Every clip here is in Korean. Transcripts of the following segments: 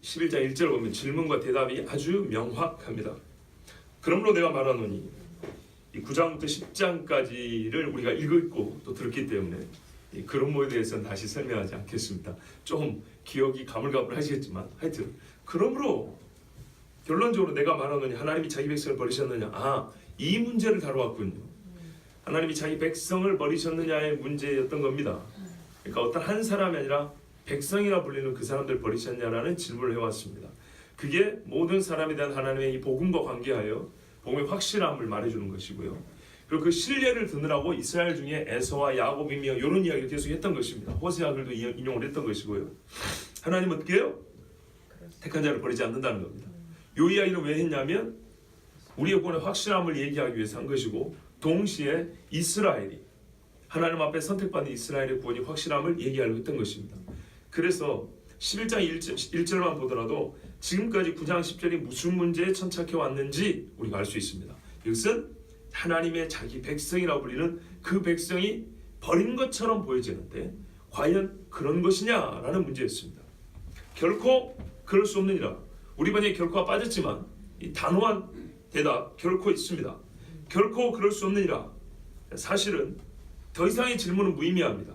11장 1절을 보면 질문과 대답이 아주 명확합니다. 그러므로 내가 말하노니 이 9장부터 10장까지를 우리가 읽고 또 들었기 때문에 이 그런모에 대해서는 다시 설명하지 않겠습니다. 좀 기억이 가물가물하시겠지만 하여튼 그러므로 결론적으로 내가 말하노니 하나님이 자기 백성을 버리셨느냐, 이 문제를 다루었군요. 하나님이 자기 백성을 버리셨느냐의 문제였던 겁니다. 그러니까 어떤 한 사람이 아니라 백성이라 불리는 그 사람들 버리셨냐라는 질문을 해왔습니다. 그게 모든 사람에 대한 하나님의 이 복음과 관계하여 복음의 확실함을 말해주는 것이고요. 그리고 그 신뢰를 드느라고 이스라엘 중에 에서와 야곱이며 이런 이야기를 계속 했던 것입니다. 호세아글도 인용을 했던 것이고요. 하나님은 어떻게 해요? 택한 자를 버리지 않는다는 겁니다. 이 이야기를 왜 했냐면 우리의 구원의 확실함을 얘기하기 위해서 한 것이고, 동시에 이스라엘이 하나님 앞에 선택받은 이스라엘의 구원이 확실함을 얘기하려고 했던 것입니다. 그래서 11장 1절만 보더라도 지금까지 9장 10절이 무슨 문제에 천착해 왔는지 우리가 알 수 있습니다. 이것은 하나님의 자기 백성이라고 불리는 그 백성이 버린 것처럼 보여지는데 과연 그런 것이냐라는 문제였습니다. 결코 그럴 수 없느니라. 우리 반에 결코가 빠졌지만 이 단호한 대답 결코 있습니다. 결코 그럴 수 없느니라. 사실은 더 이상의 질문은 무의미합니다.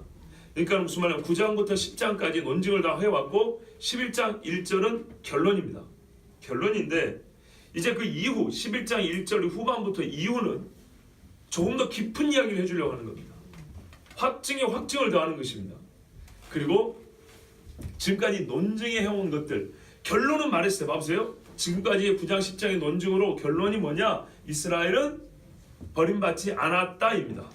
그러니까 무슨 말이냐면 9장부터 10장까지 논증을 다 해왔고 11장 1절은 결론입니다. 결론인데 이제 그 이후 11장 1절 후반부터 이후는 조금 더 깊은 이야기를 해주려고 하는 겁니다. 확증에 확증을 더하는 것입니다. 그리고 지금까지 논증해 해온 것들, 결론은 말했어요. 봐보세요. 지금까지 9장 10장의 논증으로 결론이 뭐냐? 이스라엘은 버림받지 않았다입니다.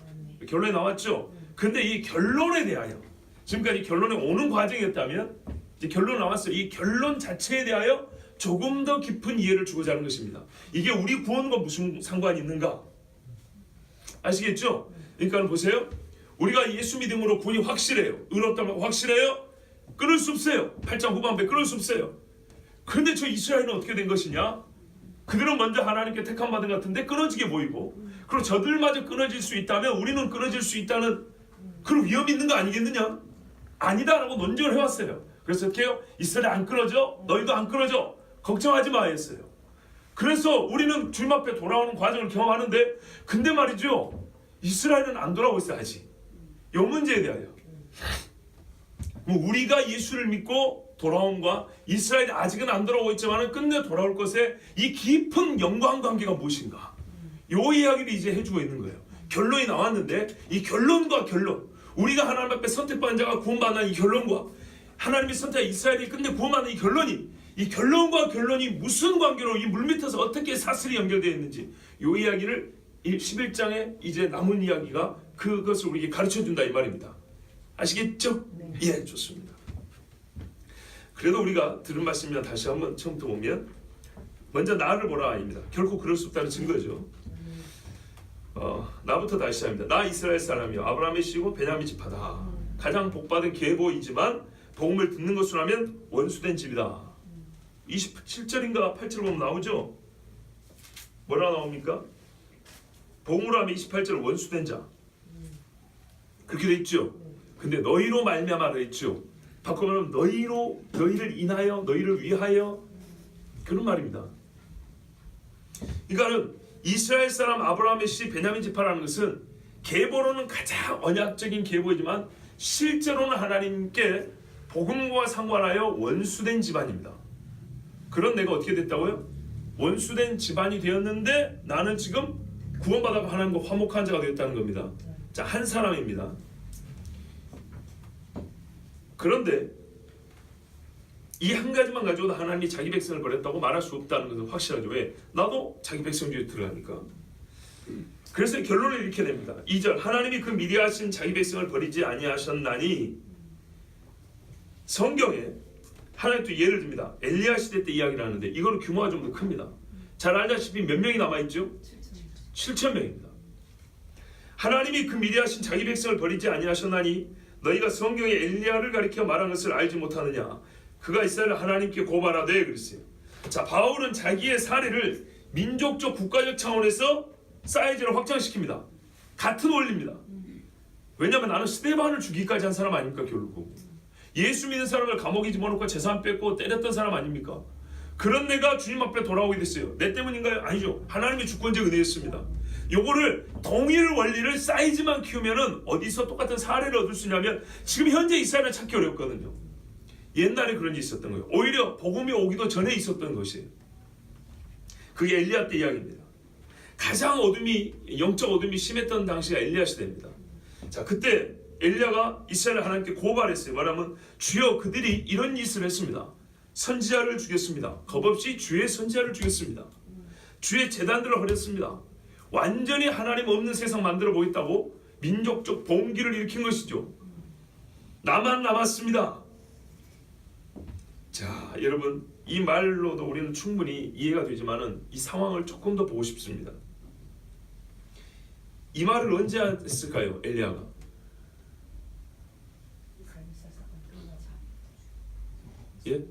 결론이 나왔죠. 근데 이 결론에 대하여, 지금까지 결론에 오는 과정이었다면 이제 결론 나왔어요. 이 결론 자체에 대하여 조금 더 깊은 이해를 주고자 하는 것입니다. 이게 우리 구원과 무슨 상관이 있는가? 아시겠죠? 그러니까 보세요. 우리가 예수 믿음으로 구원이 확실해요. 의롭다면 확실해요? 끊을 수 없어요. 8장 후반부에 끊을 수 없어요. 그런데 저 이스라엘은 어떻게 된 것이냐? 그들은 먼저 하나님께 택함 받은 것 같은데 끊어지게 보이고, 그리고 저들마저 끊어질 수 있다면 우리는 끊어질 수 있다는 그런 위험이 있는 거 아니겠느냐? 아니다라고 논증을 해왔어요. 그래서 어떻게 해요? 이스라엘 안 끊어져? 너희도 안 끊어져? 걱정하지 마 했어요. 그래서 우리는 주님 앞에 돌아오는 과정을 경험하는데, 근데 말이죠, 이스라엘은 안 돌아오고 있어요. 아직 이 문제에 대하여 우리가 예수를 믿고 돌아옴과 이스라엘이 아직은 안 돌아오고 있지만 끝내 돌아올 것에 이 깊은 연관관계가 무엇인가, 이 이야기를 이제 해주고 있는 거예요. 결론이 나왔는데 이 결론과 결론, 우리가 하나님 앞에 선택받은 자가 구원받는 이 결론과 하나님이 선택한 이스라엘이 끝내 구원받는 이 결론이, 이 결론과 결론이 무슨 관계로 이 물밑에서 어떻게 사슬이 연결되어 있는지, 이 이야기를 11장에 이제 남은 이야기가 그것을 우리에게 가르쳐준다 이 말입니다. 아시겠죠? 네. 예, 좋습니다. 그래도 우리가 들은 말씀이면 다시 한번 처음부터 보면, 먼저 나를 보라 입니다. 결코 그럴 수 없다는 증거죠. 나부터 다시 시작합니다. 나 이스라엘 사람이요 아브라함의 씨고 베냐민 지파다. 가장 복받은 계보이지만 복음을 듣는 것으로 하면 원수된 집이다. 27절인가 8절 보면 나오죠. 뭐라 나옵니까? 복음으로 하면 28절 원수된 자, 그렇게 돼 있죠. 근데 너희로 말미암아 돼 있죠. 바꾸면 너희로, 너희를 인하여, 너희를 위하여, 그런 말입니다. 그러니까는 이스라엘 사람 아브라함의 씨 베냐민 지파라는 것은 계보로는 가장 언약적인 계보이지만 실제로는 하나님께 복음과 상관하여 원수된 집안입니다. 그런 내가 어떻게 됐다고요? 원수된 집안이 되었는데 나는 지금 구원받아 하나님과 화목한 자가 되었다는 겁니다. 자, 한 사람입니다. 그런데 이 한 가지만 가지고도 하나님이 자기 백성을 버렸다고 말할 수 없다는 것은 확실하죠. 왜? 나도 자기 백성 중에 들어가니까. 그래서 결론을 이렇게 냅니다. 2절, 하나님이 그 미리하신 자기 백성을 버리지 아니하셨나니. 성경에 하나님 또 예를 듭니다. 엘리야 시대 때 이야기를 하는데 이거는 규모가 좀 더 큽니다. 잘 알다시피 몇 명이 남아있죠? 7,000명입니다. 하나님이 그 미리하신 자기 백성을 버리지 아니하셨나니 너희가 성경에 엘리야를 가리켜 말한 것을 알지 못하느냐. 그가 이스라엘 하나님께 고발하되 그랬어요. 자, 바울은 자기의 사례를 민족적 국가적 차원에서 사이즈를 확장시킵니다. 같은 원리입니다. 왜냐하면 나는 스데반을 죽이기까지 한 사람 아닙니까? 결국 예수 믿는 사람을 감옥에 집어넣고 재산 뺏고 때렸던 사람 아닙니까? 그런 내가 주님 앞에 돌아오게 됐어요. 내 때문인가요? 아니죠. 하나님의 주권적 은혜였습니다. 요거를 동일 원리를 사이즈만 키우면은 어디서 똑같은 사례를 얻을 수 있냐면 지금 현재 이스라엘을 찾기 어렵거든요. 옛날에 그런 일이 있었던 거예요. 오히려 복음이 오기도 전에 있었던 것이에요. 그게 엘리야 때 이야기입니다. 가장 영적 어둠이 심했던 당시가 엘리야 시대입니다. 자, 그때 엘리야가 이스라엘 하나님께 고발했어요. 말하면 주여 그들이 이런 짓을 했습니다. 선지자를 죽였습니다. 겁없이 주의 선지자를 죽였습니다. 주의 제단들을 허렸습니다. 완전히 하나님 없는 세상 만들어 보겠다고 민족적 봉기를 일으킨 것이죠. 나만 남았습니다. 자, 여러분 이 말로도 우리는 충분히 이해가 되지만은 이 상황을 조금 더 보고 싶습니다. 이 말을 언제 했을까요? 엘리야가 예?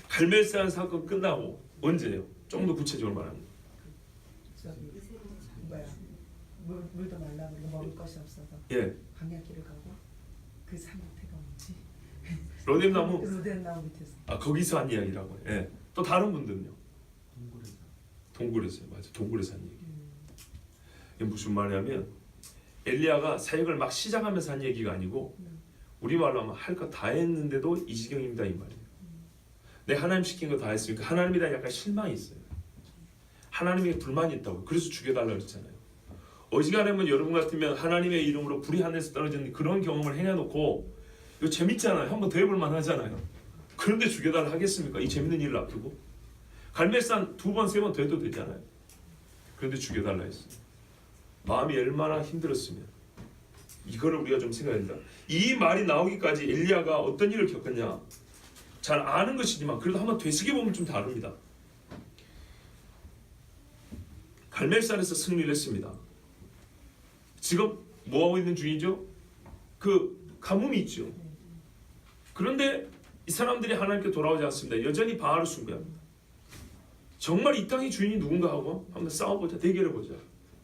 갈멜산 사건 끝나고 언제요? 좀 더 구체적으로 말합니다. 물도 말라 그리고 먹을 것이 없어서 예. 광야길을 가고 그 산밑에가 뭐지? 로뎀나무. 로뎀나무 밑에서. 아, 거기서 한 이야기라고요. 예. 또 다른 분들은요? 동굴에서 맞아. 동굴에서 한 얘기. 이게 무슨 말이냐면 엘리야가 사역을 막 시작하면서 한 얘기가 아니고 우리말로 하면 할 거 다 했는데도 이 지경입니다 이 말이에요. 내 하나님 시킨 거 다 했으니까 하나님에 대한 약간 실망이 있어요. 하나님에게 불만이 있다고. 그래서 죽여달라고 했잖아요. 어지간하면 여러분 같으면 하나님의 이름으로 불이 하늘에서 떨어지는 그런 경험을 해놓고 이거 재밌잖아요. 한번 더 해볼만 하잖아요. 그런데 죽여달라 하겠습니까? 이 재밌는 일을 앞두고. 갈멜산 2번 3번 더 해도 되잖아요. 그런데 죽여달라 했어요. 마음이 얼마나 힘들었으면 이거를 우리가 좀 생각해야 된다. 이 말이 나오기까지 엘리야가 어떤 일을 겪었냐 잘 아는 것이지만 그래도 한번 되새겨보면 좀 다릅니다. 갈멜산에서 승리를 했습니다. 지금 뭐하고 있는 중이죠? 그 가뭄이 있죠. 그런데 이 사람들이 하나님께 돌아오지 않습니다. 여전히 바알을 숭배합니다. 정말 이 땅의 주인이 누군가 하고 한번 싸워보자, 대결해보자.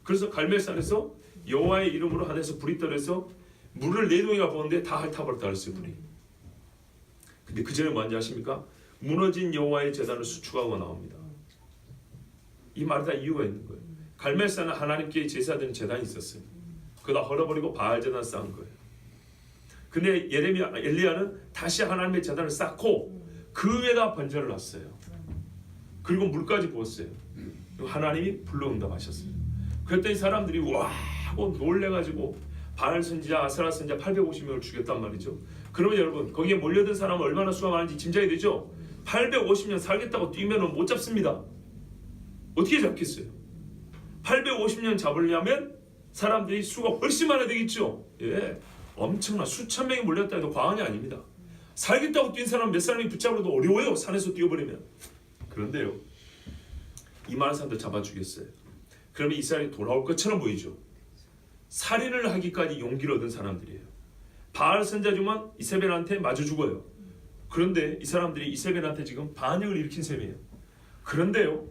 그래서 갈멜산에서 여호와의 이름으로 하늘에서 불이 떨어져서 물을 4동이가 부었는데 다 핥아버렸다 그랬어요. 불이. 근데 그 전에 뭔지 아십니까? 무너진 여호와의 제단을 수축하고 나옵니다. 이 말이 다 이유가 있는 거예요. 갈멜산은 하나님께 제사드리는 제단이 있었어요. 그거 다 헐어버리고 바알 제단 쌓은 거예요. 근데 엘리야는 다시 하나님의 제단을 쌓고 그 위에다 번제를 놨어요. 그리고 물까지 부었어요. 하나님이 불로 응답하셨어요. 그랬더니 사람들이 와 하고 놀래가지고 바알 선지자, 아세라 선지자 850명을 죽였단 말이죠. 그러면 여러분 거기에 몰려든 사람은 얼마나 수가 많은지 짐작이 되죠? 850년 살겠다고 뛰면 못 잡습니다. 어떻게 잡겠어요? 850년 잡으려면 사람들이 수가 훨씬 많아야 되겠죠. 예, 엄청난 수천 명이 몰렸다 해도 과언이 아닙니다. 살겠다고 뛴 사람 몇 사람이 붙잡아도 어려워요. 산에서 뛰어버리면. 그런데요, 이만한 사람들 잡아 죽였어요. 그러면 이스라엘이 돌아올 것처럼 보이죠. 살인을 하기까지 용기를 얻은 사람들이에요. 바알 선자지만 이세벨한테 마주 죽어요. 그런데 이 사람들이 이세벨한테 지금 반역을 일으킨 셈이에요. 그런데요,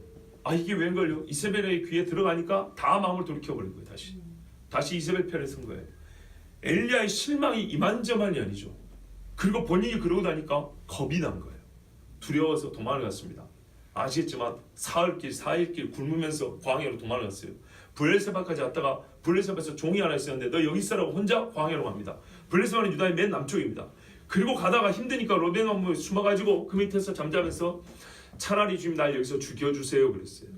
이게 웬걸요? 이세벨의 귀에 들어가니까 다 마음을 돌이켜버린 거예요. 다시 이세벨 편에 선 거예요. 엘리야의 실망이 이만저만이 아니죠. 그리고 본인이 그러고 나니까 겁이 난 거예요. 두려워서 도망을 갔습니다. 아시겠지만 사흘길 4일길 굶으면서 광야로 도망을 갔어요. 브엘세바까지 왔다가 브엘세바에서 종이 하나 있었는데 너 여기 있으라고 혼자 광야로 갑니다. 브엘세바는 유다의 맨 남쪽입니다. 그리고 가다가 힘드니까 로뎀나무에 숨어가지고 그 밑에서 잠자면서 차라리 주님 날 여기서 죽여주세요 그랬어요.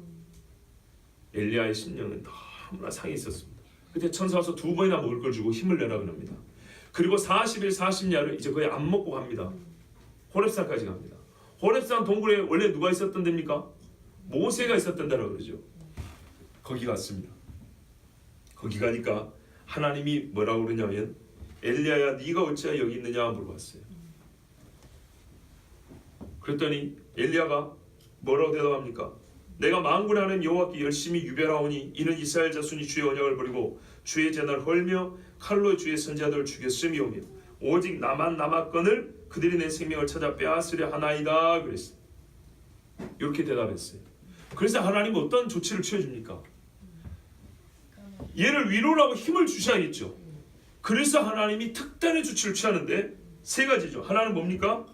엘리야의 심령은 너무나 상해 있었습니다. 그때 천사 와서 2번이나 먹을 걸 주고 힘을 내라 그럽니다. 그리고 40일 40야를 이제 거의 안 먹고 갑니다. 호렙산까지 갑니다. 호렙산 동굴에 원래 누가 있었던 데입니까? 모세가 있었던 데라고 그러죠. 거기 갔습니다. 거기 가니까 하나님이 뭐라고 그러냐면 엘리야야 네가 어찌하여 여기 있느냐 물어봤어요. 그랬더니 엘리야가 뭐라고 대답합니까? 내가 만군의 하나님 여호와께 열심히 유별하오니 이는 이스라엘 자손이 주의 언약을 버리고 주의 제단을 헐며 칼로 주의 선지자들을 죽였음이오며 오직 나만 남았거늘 그들이 내 생명을 찾아 빼앗으려 하나이다 그랬어요. 이렇게 대답했어요. 그래서 하나님은 어떤 조치를 취해줍니까? 얘를 위로라고 힘을 주셔야겠죠. 그래서 하나님이 특단의 조치를 취하는데 세 가지죠. 하나는 뭡니까?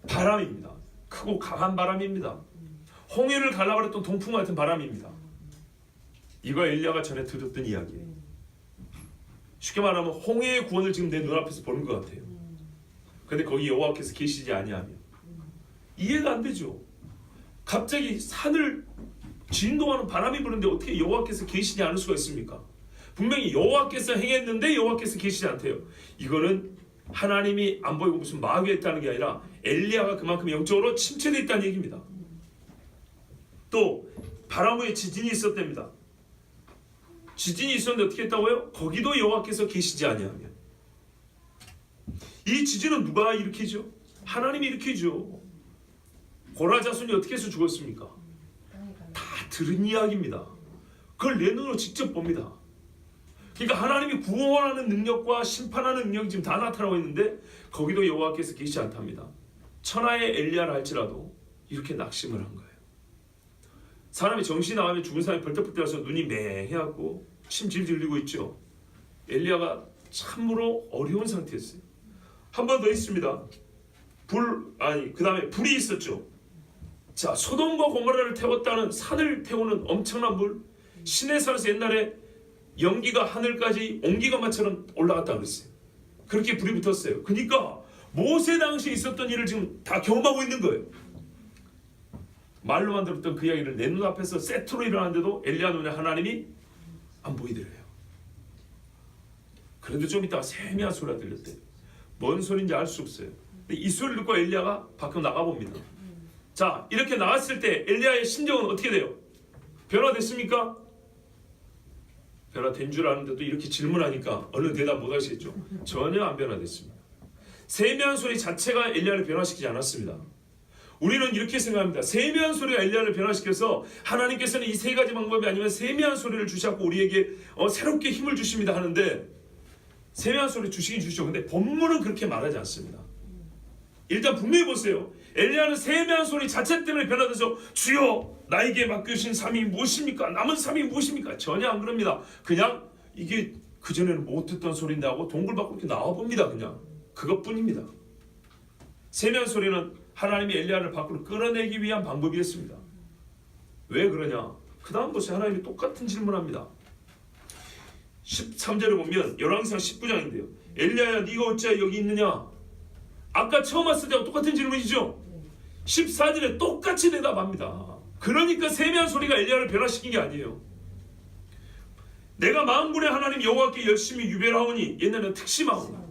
바람입니다. 크고 강한 바람입니다. 홍해를 갈라버렸던 동풍 같은 바람입니다. 이거 엘리야가 전에 들었던 이야기예요. 쉽게 말하면 홍해의 구원을 지금 내 눈앞에서 보는 것 같아요. 근데 거기 여호와께서 계시지 아니하면 이해가 안 되죠. 갑자기 산을 진동하는 바람이 부는데 어떻게 여호와께서 계시지 않을 수가 있습니까? 분명히 여호와께서 행했는데 여호와께서 계시지 않대요. 이거는 하나님이 안 보이고 무슨 마귀가 있다는 게 아니라 엘리야가 그만큼 영적으로 침체되어 있다는 얘기입니다. 또 바람 후에 지진이 있었답니다. 지진이 있었는데 어떻게 했다고요? 거기도 여호와께서 계시지 아니하면. 이 지진은 누가 일으키죠? 하나님이 일으키죠. 고라 자손이 어떻게 해서 죽었습니까? 다 들은 이야기입니다. 그걸 내 눈으로 직접 봅니다. 그러니까 하나님이 구원하는 능력과 심판하는 능력이 지금 다 나타나고 있는데 거기도 여호와께서 계시지 않답니다. 천하의 엘리야를 할지라도 이렇게 낙심을 한 거예요. 사람이 정신이 나가면 죽은 사람이 벌떡벌떡해서 눈이 맹해갖고 침 질질 흘리고 있죠. 엘리야가 참으로 어려운 상태였어요. 한 번 더 있습니다. 그 다음에 불이 있었죠. 자, 소돔과 고모라를 태웠다는 산을 태우는 엄청난 불. 신의 산에서 옛날에 연기가 하늘까지 옹기가마처럼 올라갔다 그랬어요. 그렇게 불이 붙었어요. 그러니까 모세 당시에 있었던 일을 지금 다 경험하고 있는 거예요. 말로만 들었던 그 이야기를 내 눈앞에서 세트로 일어났는데도 엘리야 눈에 하나님이 안 보이더래요. 그래도 좀 이따가 세미한 소리가 들렸대요. 뭔 소리인지 알 수 없어요. 근데 이 소리를 듣고 엘리야가 밖으로 나가봅니다. 자, 이렇게 나왔을 때 엘리야의 심정은 어떻게 돼요? 변화됐습니까? 변화된 줄 아는데도 이렇게 질문하니까 얼른 대답 못 하시겠죠? 전혀 안 변화됐습니다. 세미한 소리 자체가 엘리야를 변화시키지 않았습니다. 우리는 이렇게 생각합니다. 세미한 소리가 엘리야를 변화시켜서 하나님께서는 이 세 가지 방법이 아니면 세미한 소리를 주셔서 우리에게 새롭게 힘을 주십니다 하는데 세미한 소리 주시긴 주시죠. 근데 본문은 그렇게 말하지 않습니다. 일단 분명히 보세요. 엘리야는 세미한 소리 자체 때문에 변화돼서 주여 나에게 맡겨주신 삶이 무엇입니까? 남은 삶이 무엇입니까? 전혀 안 그럽니다. 그냥 이게 그전에는 못 듣던 소리인데 하고 동굴 밖으로 이렇게 나와봅니다. 그냥 그것뿐입니다. 세미한 소리는 하나님이 엘리야를 밖으로 끌어내기 위한 방법이었습니다. 왜 그러냐? 그 다음 보세요. 하나님이 똑같은 질문합니다. 13절에 보면 열왕기상 19장인데요. 엘리야야 네가 어찌하여 여기 있느냐? 아까 처음 왔을 때와 똑같은 질문이죠. 14절에 똑같이 대답합니다. 그러니까 세미한 소리가 엘리야를 변화시킨 게 아니에요. 내가 만군의 하나님 여호와께 열심히 유별하오니 옛날에는 특심하오니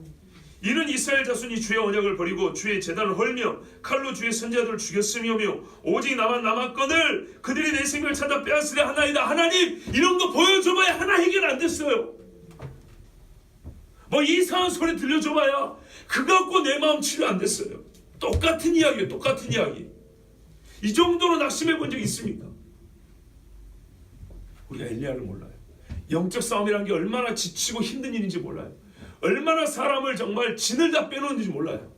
이는 이스라엘 자손이 주의 언약을 버리고 주의 제단을 헐며 칼로 주의 선지자들을 죽였으며며 오직 나만 남았거늘 그들이 내 생명을 찾아 빼앗으려 하나이다. 하나님 이런 거 보여줘봐야 하나 해결 안 됐어요. 뭐 이상한 소리 들려줘봐야 그거 갖고 내 마음 치료 안 됐어요. 똑같은 이야기예요. 똑같은 이야기. 이 정도로 낙심해 본 적 있습니까? 우리가 엘리야를 몰라요. 영적 싸움이라는 게 얼마나 지치고 힘든 일인지 몰라요. 얼마나 사람을 정말 진을 다 빼놓는지 몰라요.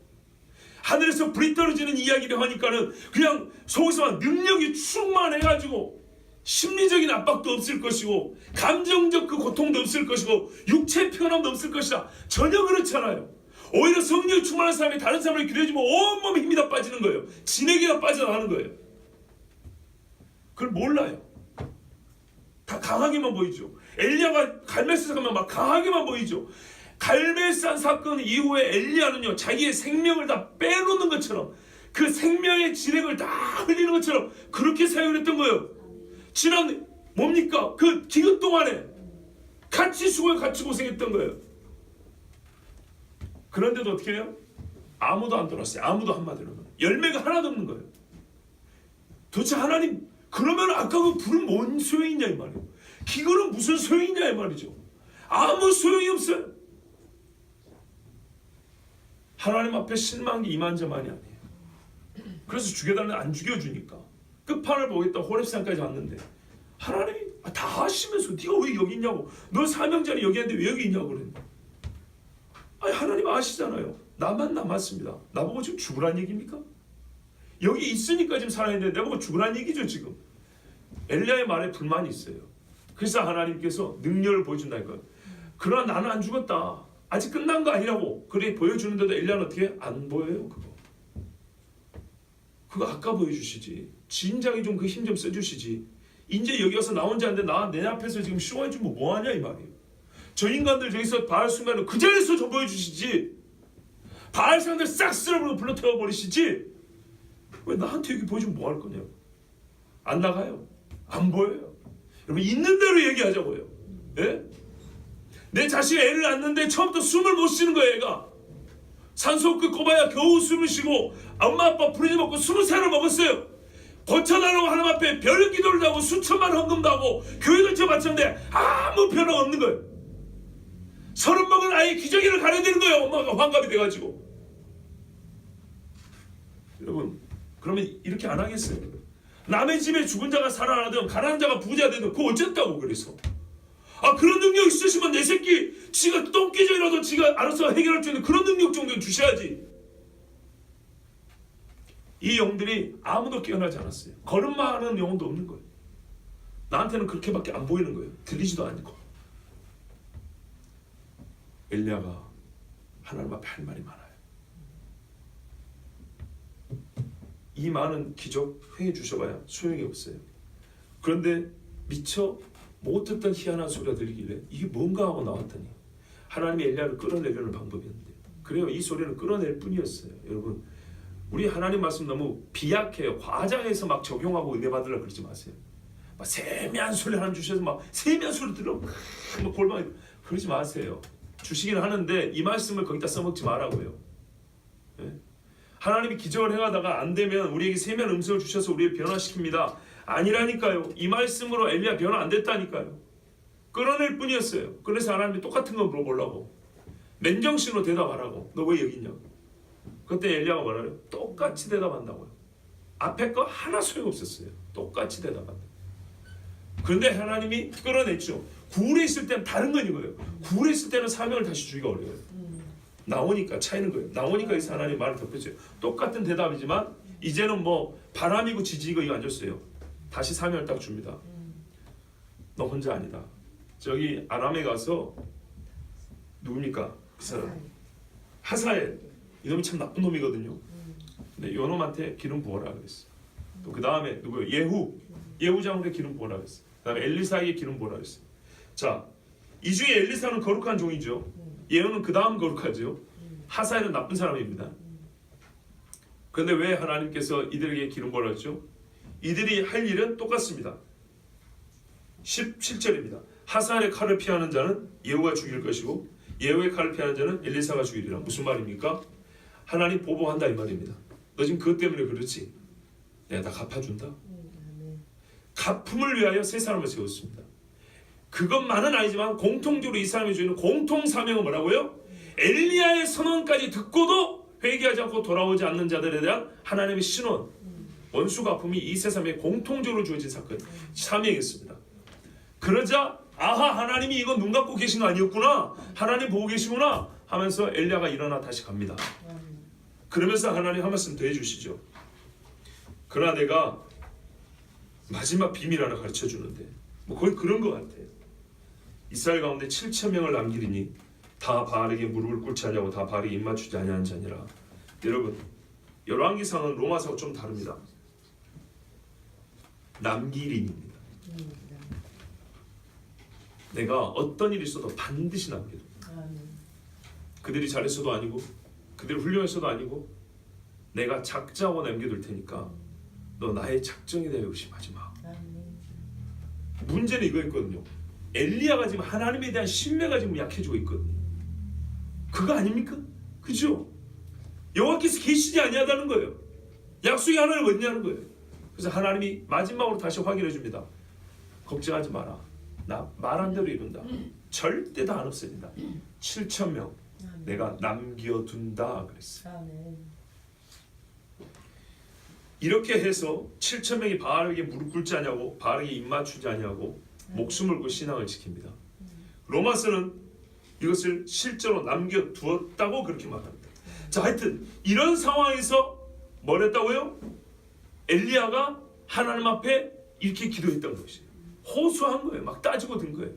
하늘에서 불이 떨어지는 이야기를 하니까는 그냥 속에서만 능력이 충만해가지고 심리적인 압박도 없을 것이고 감정적 그 고통도 없을 것이고 육체의 편함도 없을 것이다. 전혀 그렇잖아요. 오히려 성령이 충만한 사람이 다른 사람을 기대주면 온몸에 힘이 다 빠지는 거예요. 진액이 다 빠져나가는 거예요. 그걸 몰라요. 다 강하게만 보이죠. 엘리야가 갈멜산 가면 막 강하게만 보이죠. 갈멜산 사건 이후에 엘리야는요 자기의 생명을 다 빼놓는 것처럼 그 생명의 진액을 다 흘리는 것처럼 그렇게 사용을 했던 거예요. 지난 뭡니까? 그 기간 동안에 같이 수고해 같이 고생했던 거예요. 그런데도 어떻게 해요? 아무도 안 돌았어요. 아무도 한마디로는 열매가 하나도 없는 거예요. 도대체 하나님 그러면 아까 그 불은 뭔 소용이 있냐 이 말이에요. 기근은 무슨 소용이 있냐 이 말이죠. 아무 소용이 없어요. 하나님 앞에 실망한 게 이만저만이 아니에요. 그래서 죽여달라는 안 죽여주니까 끝판을 보겠다 호렙산까지 왔는데 하나님이 다 하시면서 네가 왜 여기 있냐고. 너 사명자리 여기 있는데 왜 여기 있냐고 그랬는데 아니 하나님 아시잖아요. 나만 남았습니다. 나보고 지금 죽으란 얘기입니까? 여기 있으니까 지금 살아있는데 내가 보고 죽으란 얘기죠 지금. 엘리야의 말에 불만이 있어요. 그래서 하나님께서 능력을 보여준다니까요. 그러나 나는 안 죽었다. 아직 끝난 거 아니라고 그래 보여주는데도 엘리야는 어떻게 안 보여요? 그거 아까 보여주시지. 진작에 좀 그 힘 좀 써주시지. 이제 여기 와서 나 혼자 하는데 내 앞에서 지금 쇼해주면 뭐하냐 이 말이에요. 저 인간들 저기서 바알 순간은 그 자리에서 좀 보여주시지. 바알 사람들 싹 쓸어버리고 불러 태워버리시지. 왜 나한테 여기 보여주면 뭐 할 거냐고. 안 나가요. 안 보여요. 여러분 있는 대로 얘기하자고요. 예? 내 자식이 애를 낳는데 처음부터 숨을 못 쉬는 거예요. 애가 산소호흡 꼽아야 겨우 숨을 쉬고 엄마 아빠 부르지 먹고 20살을 먹었어요. 고쳐달라고 하나님 앞에 별 기도를 하고 수천만 헌금도 하고 교회 근처 바쳤는데 아무 변화가 없는 거예요. 30 먹은 아이 기저귀를 가려야 되는 거예요. 엄마가 환갑이 돼가지고. 여러분 그러면 이렇게 안 하겠어요? 남의 집에 죽은 자가 살아나든 가난한 자가 부자 되든 그거 어쨌다고. 그래서 그런 능력 있으시면 내 새끼 지가 똥기저이라도 지가 알아서 해결할 수 있는 그런 능력 정도는 주셔야지. 이 영들이 아무도 깨어나지 않았어요. 걸음만 하는 영혼도 없는 거예요. 나한테는 그렇게밖에 안 보이는 거예요. 들리지도 않고. 엘리야가 하나님 앞에 할 말이 많아요. 이 많은 기적 회해 주셔봐야 소용이 없어요. 그런데 미처 못 듣던 희한한 소리가 들리길래 이게 뭔가 하고 나왔더니 하나님이 엘리야를 끌어내려는 방법이었는데, 그래요. 이 소리는 끌어낼 뿐이었어요. 여러분 우리 하나님 말씀 너무 비약해요. 과장해서 막 적용하고 은혜 받으려고 그러지 마세요. 막 세미한 소리 하나님 주셔서 막 세미한 소리 들어 막 골방에 그러지 마세요. 주시기는 하는데 이 말씀을 거기다 써먹지 말라고요. 예? 하나님이 기적을 행하다가 안 되면 우리에게 세미한 음성을 주셔서 우리를 변화시킵니다. 아니라니까요. 이 말씀으로 엘리야 변화 안 됐다니까요. 끌어낼 뿐이었어요. 그래서 하나님이 똑같은 거 물어보려고 맨정신으로 대답하라고. 너 왜 여기 있냐고. 그때 엘리야가 뭐라고요? 똑같이 대답한다고요. 앞에 거 하나 소용없었어요. 똑같이 대답한다. 그런데 하나님이 끌어냈죠. 구울에 있을 때는 다른 건 이거예요. 구울에 있을 때는 사명을 다시 주기가 어려워요. 나오니까 차이는 거예요. 나오니까 여기서 하나님 말을 덮였어요. 똑같은 대답이지만 이제는 뭐 바람이고 지지고 이거 안 줬어요. 다시 사명을 딱 줍니다. 너 혼자 아니다. 저기 아람에 가서 누굽니까? 그 사람 하사엘. 이놈이 참 나쁜 놈이거든요. 근데 요 놈한테 기름 부어라 그랬어요. 또 그 다음에 누구요? 예후 장군의 기름 부어라 그랬어요. 그 다음에 엘리사에게 기름 부어라 그랬어요. 자, 이 중에 엘리사는 거룩한 종이죠. 예후는 그 다음 거룩하죠. 하사엘은 나쁜 사람입니다. 그런데 왜 하나님께서 이들에게 기름 부어라 했죠? 이들이 할 일은 똑같습니다. 17절입니다. 하사엘의 칼을 피하는 자는 예후가 죽일 것이고 예후의 칼을 피하는 자는 엘리사가 죽이리라. 무슨 말입니까? 하나님 보복한다 이 말입니다. 너 지금 그것 때문에 그렇지? 내가 다 갚아준다. 갚음을 위하여 세 사람을 세웠습니다. 그것만은 아니지만 공통적으로 이 사람이 주는 공통 사명은 뭐라고요? 엘리야의 선언까지 듣고도 회개하지 않고 돌아오지 않는 자들에 대한 하나님의 신원, 원수 갚음이 이 세 사람에 공통적으로 주어진 사건, 사명이었습니다. 그러자 아하, 하나님이 이거 눈 감고 계신 거 아니었구나, 하나님 보고 계시구나 하면서 엘리야가 일어나 다시 갑니다. 그러면서 하나님 한 말씀 더 해주시죠. 그러나 내가 마지막 비밀 하나 가르쳐 주는데, 뭐 거의 그런 것 같아요. 이스라엘 가운데 7,000명을 남기리니 다 바알에게 무릎을 꿇지 아니하고 다 바알에게 입맞추지 아니하는 자니라. 여러분, 열왕기상은 로마서와 좀 다릅니다. 남기린입니다. 내가 어떤 일이 있어도 반드시 남겨둬. 그들이 잘했어도 아니고 그들이 훌륭했어도 아니고 내가 작자하고 남겨둘 테니까 너 나의 작정에 대해 의심하지 마. 문제는 이거였거든요. 엘리야가 지금 하나님에 대한 신뢰가 지금 약해지고 있거든요. 그거 아닙니까? 그죠? 여호와께서 계시지 아니하다는 거예요. 약속이 하나를 얻냐는 거예요. 그래서 하나님이 마지막으로 다시 확인해 줍니다. 걱정하지 마라. 나 말한 대로 이룬다. 절대 다 안 없애진다. 7,000명 내가 남겨둔다 그랬어요. 이렇게 해서 7,000명이 바알에게 무릎 꿇지 아니하고 바알에게 입맞추지 아니하고 목숨을 걸고 신앙을 지킵니다. 로마서는 이것을 실제로 남겨두었다고 그렇게 말합니다. 자, 하여튼 이런 상황에서 뭘 했다고요? 엘리야가 하나님 앞에 이렇게 기도했던 것이에요. 호소한 거예요. 막 따지고 든 거예요.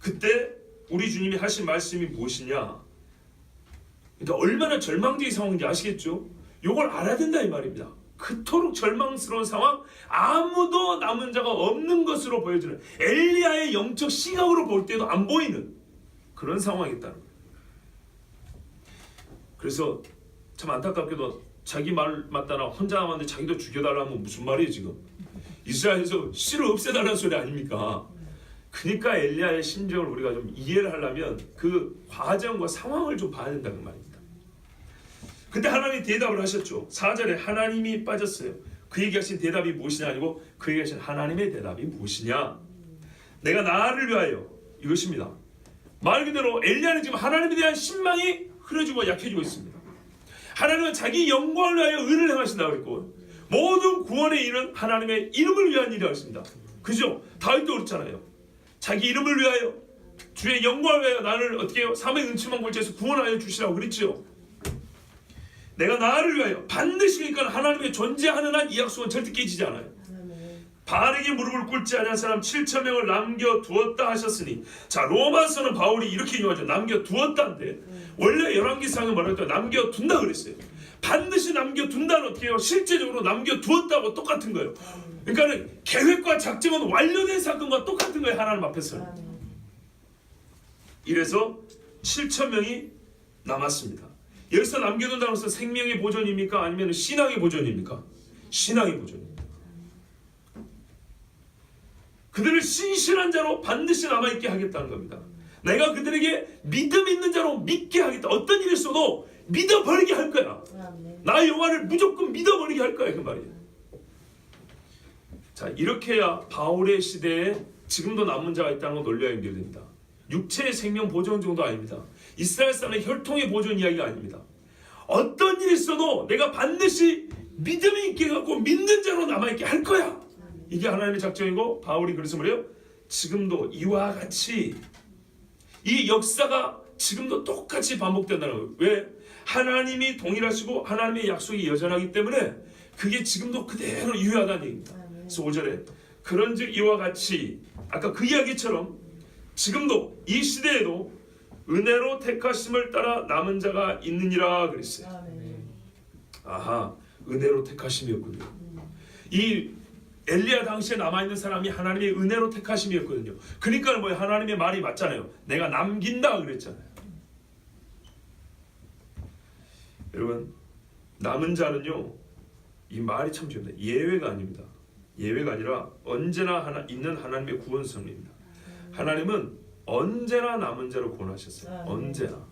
그때 우리 주님이 하신 말씀이 무엇이냐? 그러니까 얼마나 절망적인 상황인지 아시겠죠? 이걸 알아야 된다 이 말입니다. 그토록 절망스러운 상황, 아무도 남은 자가 없는 것으로 보여지는, 엘리야의 영적 시각으로 볼 때도 안 보이는 그런 상황이었다는 거예요. 그래서 참 안타깝게도 자기 말 맞다나 혼자 남았는데 자기도 죽여달라면 무슨 말이에요 지금? 이스라엘에서 씨를 없애달라는 소리 아닙니까? 그러니까 엘리야의 심정을 우리가 좀 이해를 하려면 그 과정과 상황을 좀 봐야 된다는 말입니다. 근데 하나님이 대답을 하셨죠. 4절에 하나님이 빠졌어요. 그에게 하신 대답이 무엇이냐 아니고 그에게 하신 하나님의 대답이 무엇이냐. 내가 나를 위하여, 이것입니다. 말 그대로 엘리야는 지금 하나님에 대한 신망이 흐려지고 약해지고 있습니다. 하나님은 자기 영광을 위하여 의를 행하신다고 그랬고 모든 구원의 일은 하나님의 이름을 위한 일이라고 했습니다. 그죠? 다윗도 그렇잖아요. 자기 이름을 위하여, 주의 영광을 위하여 나를 어떻게 해요? 삶의 은침한 골짜기에서 구원하여 주시라고 그랬죠. 내가 나를 위하여, 반드시 그러니까 하나님의 존재하는 한 이 약속은 절대 깨지지 않아요. 바알에게 무릎을 꿇지 않은 사람 7,000명을 남겨두었다 하셨으니, 자 로마서는 바울이 이렇게 인용하죠. 남겨두었다인데 원래 열왕기상에 뭐라고 했더니 남겨둔다 그랬어요. 반드시 남겨둔다는 어떻게 해요? 실제적으로 남겨두었다고 똑같은 거예요. 그러니까 계획과 작정은 완료된 사건과 똑같은 거예요. 하나님 앞에서는. 이래서 7,000명이 남았습니다. 여기서 남겨둔다는 것은 생명의 보존입니까? 아니면 신앙의 보존입니까? 신앙의 보존입니다. 그들을 신실한 자로 반드시 남아있게 하겠다는 겁니다. 내가 그들에게 믿음 있는 자로 믿게 하겠다. 어떤 일이 있어도 믿어버리게 할 거야. 나의 여호와를 무조건 믿어버리게 할 거야. 그 말이에요. 자, 이렇게 해야 바울의 시대에 지금도 남은 자가 있다는 거 논리가 연결됩니다. 육체의 생명 보존 정도 아닙니다. 이스라엘 사람의 혈통의 보존 이야기가 아닙니다. 어떤 일이 있어도 내가 반드시 믿음이 있게 갖고 믿는 자로 남아있게 할 거야. 이게 하나님의 작정이고 바울이 그래서 뭐래요? 지금도 이와 같이 이 역사가 지금도 똑같이 반복된다는 거예요. 왜? 하나님이 동일하시고 하나님의 약속이 여전하기 때문에 그게 지금도 그대로 유효하다는 얘기입니다. 그래서 5절에 그런즉 이와 같이 아까 그 이야기처럼 지금도 이 시대에도 은혜로 택하심을 따라 남은 자가 있느니라 그랬어요. 아하, 은혜로 택하심이었군요. 이 엘리야 당시에 남아있는 사람이 하나님의 은혜로 택하심이었거든요. 그러니까 뭐예요? 하나님의 말이 맞잖아요. 내가 남긴다 그랬잖아요. 여러분, 남은 자는요, 이 말이 참 중요합니다. 예외가 아닙니다. 예외가 아니라 언제나 있는 하나님의 구원성입니다. 하나님은 언제나 남은 자로 구원하셨어요. 언제나.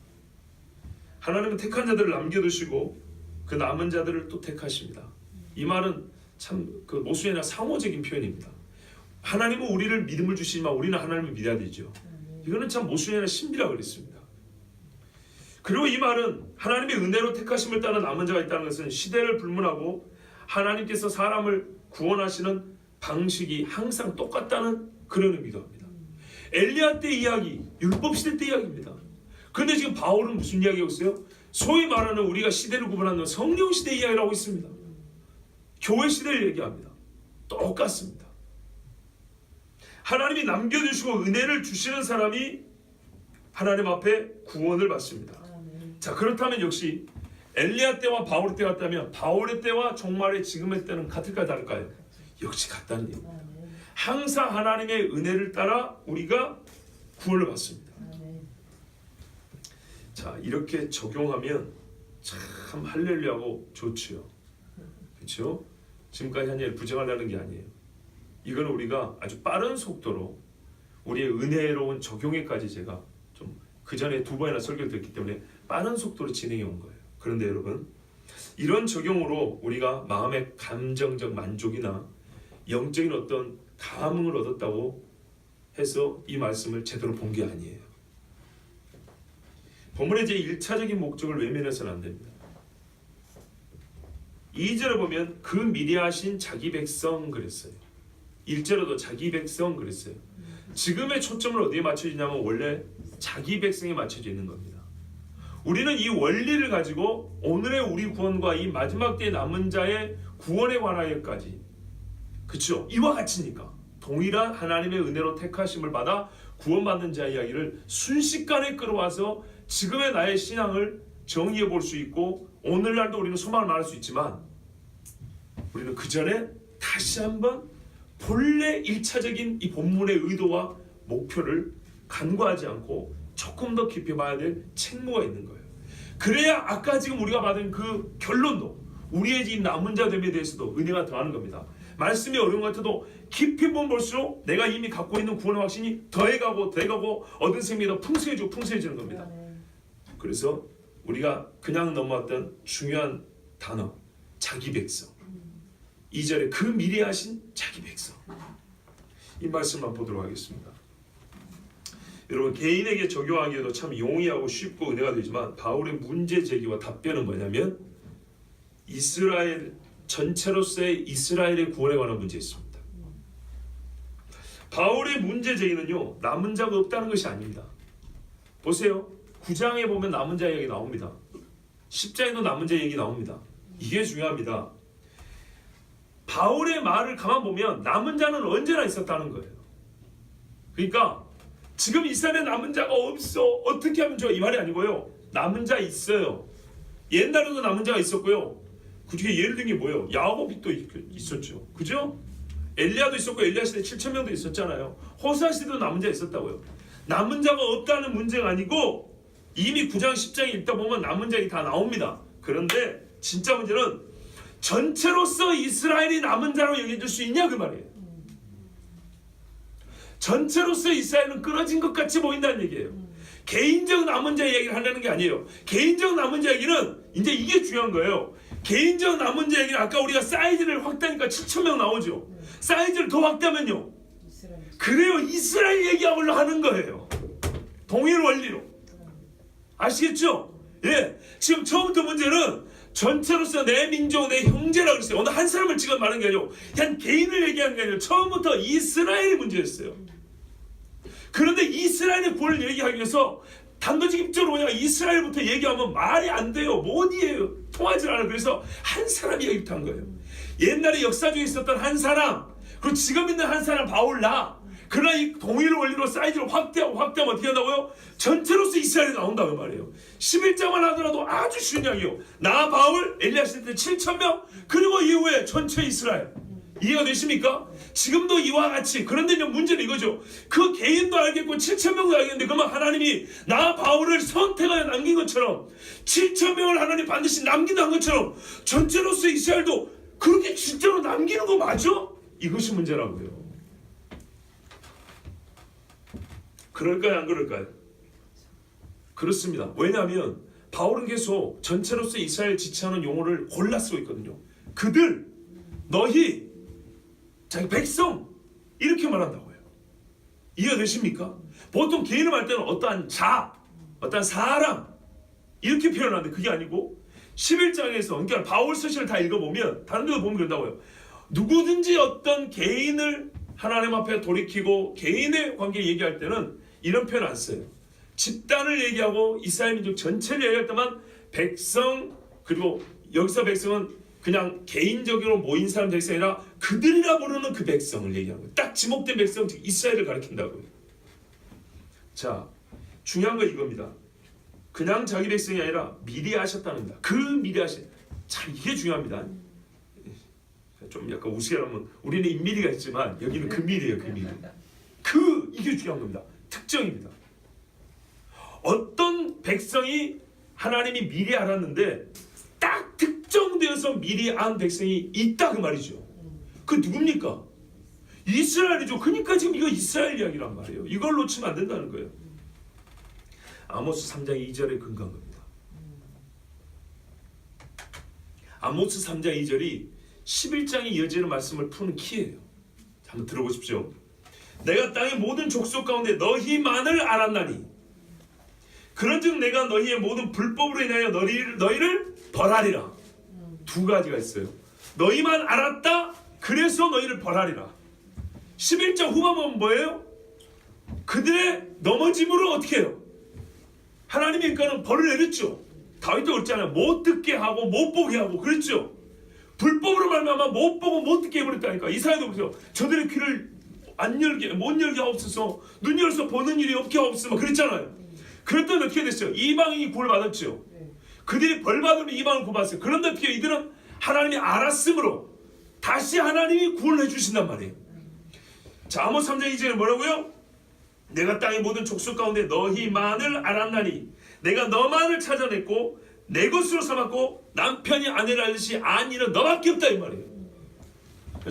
하나님은 택한 자들을 남겨두시고 그 남은 자들을 또 택하십니다. 이 말은 참 그 모순이나 상호적인 표현입니다. 하나님은 우리를 믿음을 주시지만 우리는 하나님을 믿어야 되죠. 이거는 참 모순이나 신비라고 그랬습니다. 그리고 이 말은 하나님의 은혜로 택하심을 따라 남은 자가 있다는 것은 시대를 불문하고 하나님께서 사람을 구원하시는 방식이 항상 똑같다는 그런 의미도 합니다. 엘리야 때 이야기, 율법 시대 때 이야기입니다. 그런데 지금 바울은 무슨 이야기하고 있어요? 소위 말하는 우리가 시대를 구분하는 성령 시대 이야기를 하고 있습니다. 교회 시대를 얘기합니다. 똑같습니다. 하나님이 남겨주시고 은혜를 주시는 사람이 하나님 앞에 구원을 받습니다. 자, 그렇다면 역시 엘리야 때와 바울 때 같다면 바울의 때와 종말의 지금의 때는 같을까요, 다를까요? 역시 같다는 얘기입니다. 항상 하나님의 은혜를 따라 우리가 구원을 받습니다. 자, 이렇게 적용하면 참 할렐루야고 좋지요. 그렇죠? 지금까지 한 일 부정하려는 게 아니에요. 이거는 우리가 아주 빠른 속도로 우리의 은혜로운 적용에까지 제가 좀 그 전에 2번이나 설교를 드렸기 때문에 빠른 속도로 진행해 온 거예요. 그런데 여러분, 이런 적용으로 우리가 마음의 감정적 만족이나 영적인 어떤 감흥을 얻었다고 해서 이 말씀을 제대로 본 게 아니에요. 본문의 제 1차적인 목적을 외면해서는 안 됩니다. 2절에 보면 그 미리 하신 자기 백성 그랬어요. 1절에도 자기 백성 그랬어요. 지금의 초점을 어디에 맞춰지냐면 원래 자기 백성에 맞춰져 있는 겁니다. 우리는 이 원리를 가지고 오늘의 우리 구원과 이 마지막 때의 남은 자의 구원에 관하여까지, 그렇죠? 이와 같이니까 동일한 하나님의 은혜로 택하심을 받아 구원받는 자 이야기를 순식간에 끌어와서 지금의 나의 신앙을 정의해 볼 수 있고 오늘날도 우리는 소망을 말할 수 있지만 우리는 그 전에 다시 한번 본래 1차적인 이 본문의 의도와 목표를 간과하지 않고 조금 더 깊이 봐야 될 책무가 있는 거예요. 그래야 아까 지금 우리가 받은 그 결론도 우리의 이 남은 자됨에 대해서도 은혜가 더하는 겁니다. 말씀이 어려운 것 같아도 깊이 보면 볼수록 내가 이미 갖고 있는 구원의 확신이 더해가고 얻은 생명이 더 풍성해지고 풍성해지는 겁니다. 그래서 우리가 그냥 넘어왔던 중요한 단어 자기 백성 2절에 그 미래하신 자기 백성 이 말씀만 보도록 하겠습니다. 여러분 개인에게 적용하기에도 참 용이하고 쉽고 은혜가 되지만 바울의 문제 제기와 답변은 뭐냐면 이스라엘 전체로서의 이스라엘의 구원에 관한 문제였습니다. 바울의 문제 제기는요 남은 자가 없다는 것이 아닙니다. 보세요. 9장에 보면 남은 자 얘기 나옵니다. 10장에도 남은 자 얘기 나옵니다. 이게 중요합니다. 바울의 말을 가만 보면 남은 자는 언제나 있었다는 거예요. 그러니까 지금 이스라엘에 남은 자가 없어 어떻게 하면 좋아 이 말이 아니고요. 남은 자 있어요. 옛날에도 남은 자가 있었고요. 그 중에 예를 든 게 뭐예요? 야곱이 또 있었죠. 그죠? 엘리야도 있었고 엘리야 시대 7,000명도 있었잖아요. 호사 시대도 남은 자 있었다고요. 남은 자가 없다는 문제가 아니고 이미 9장 10장에 읽다 보면 남은 자가 다 나옵니다. 그런데 진짜 문제는 전체로서 이스라엘이 남은 자로 여겨질 수 있냐 그 말이에요. 전체로서 이스라엘은 끊어진 것 같이 보인다는 얘기예요. 개인적 남은 자 얘기를 하려는 게 아니에요. 개인적 남은 자 얘기는 이제 이게 중요한 거예요. 개인적 남은 자 얘기는 아까 우리가 사이즈를 확대하니까 7,000명 나오죠. 사이즈를 더 확대하면요. 그래요. 이스라엘 얘기하려고 하는 거예요. 동일 원리로. 아시겠죠? 예. 지금 처음부터 문제는 전체로서 내 민족, 내 형제라고 그랬어요. 오늘 한 사람을 지금 말하는 게 아니고 그냥 개인을 얘기하는 게 아니라 처음부터 이스라엘이 문제였어요. 그런데 이스라엘의 구원을 얘기하기 위해서 단도직입적으로 그냥 이스라엘부터 얘기하면 말이 안 돼요. 못 이해요. 통하지 않아요. 그래서 한 사람이 얘기부터 한 거예요. 옛날에 역사 중에 있었던 한 사람, 그리고 지금 있는 한 사람 바울라. 그러나 이 동일 원리로 사이즈를 확대하면 어떻게 한다고요? 전체로서 이스라엘이 나온다고 말이에요. 11장만 하더라도 아주 쉬운 이야기요. 나 바울, 엘리야 시대 때 7,000명, 그리고 이후에 전체 이스라엘. 이해가 되십니까? 지금도 이와 같이. 그런데 이제 문제는 이거죠. 그 개인도 알겠고 7,000명도 알겠는데 그러면 하나님이 나 바울을 선택하여 남긴 것처럼 7,000명을 하나님 반드시 남긴다 한 것처럼 전체로서 이스라엘도 그렇게 진짜로 남기는 거 맞아? 이것이 문제라고요. 그럴까요? 안 그럴까요? 그렇습니다. 왜냐하면 바울은 계속 전체로서 이스라엘 지칭하는 용어를 골라 쓰고 있거든요. 그들, 너희, 자기 백성 이렇게 말한다고요. 이해가 되십니까? 보통 개인을 할 때는 어떠한 자, 어떠한 사람 이렇게 표현하는데 그게 아니고 11장에서 그러니까 바울 서신을 다 읽어보면 다른 데도 보면 그런다고요. 누구든지 어떤 개인을 하나님 앞에 돌이키고 개인의 관계 얘기할 때는 이런 표현 안 써요. 집단을 얘기하고 이스라엘 민족 전체를 얘기할 때만 백성, 그리고 여기서 백성은 그냥 개인적으로 모인 사람 백성이 아니라 그들이라 부르는 그 백성을 얘기하는 거예요. 딱 지목된 백성, 즉 이스라엘을 가리킨다고요. 자, 중요한 건 이겁니다. 그냥 자기 백성이 아니라 미리 하셨다는 겁니다. 그 미리 하신, 참 이게 중요합니다. 좀 약간 우스갯하면 우리는 인미리가 있지만 여기는 금미리예요. 금미리. 이게 중요한 겁니다. 특정입니다. 어떤 백성이 하나님이 미리 알았는데 딱 특정되어서 미리 안 백성이 있다 그 말이죠. 그 누굽니까? 이스라엘이죠. 그러니까 지금 이거 이스라엘 이야기란 말이에요. 이걸 놓치면 안 된다는 거예요. 아모스 3장 2절에 근거한 겁니다. 아모스 3장 2절이 11장에 이어지는 말씀을 푸는 키예요. 한번 들어보십시오. 내가 땅의 모든 족속 가운데 너희만을 알았나니 그런즉 내가 너희의 모든 불법으로 인하여 너희를 벌하리라. 두 가지가 있어요. 너희만 알았다. 그래서 너희를 벌하리라. 11장 후반 보면 뭐예요? 그들의 넘어짐으로 어떻게 해요? 하나님이 그러니까는 벌을 내렸죠. 다윗도 그랬잖아요. 못 듣게 하고 못 보게 하고 그랬죠. 불법으로 말미암아 못 보고 못 듣게 해버렸다니까. 이사야도 그래서 저들의 귀를 못 열게 하옵소서, 눈 열어서 보는 일이 없게 하옵소서 막 그랬잖아요. 그랬더니 어떻게 됐어요? 이방인이 구원을 받았죠. 그들이 벌받으면 이방을 구원받았어요. 그런데 어떻게 이들은 하나님이 알았으므로 다시 하나님이 구원을 해주신단 말이에요. 자, 아모스 3장 2절에 뭐라고요? 내가 땅의 모든 족속 가운데 너희만을 알았나니 내가 너만을 찾아냈고 내 것으로 삼았고 남편이 아내를 알듯이 아니는 너밖에 없다 이 말이에요.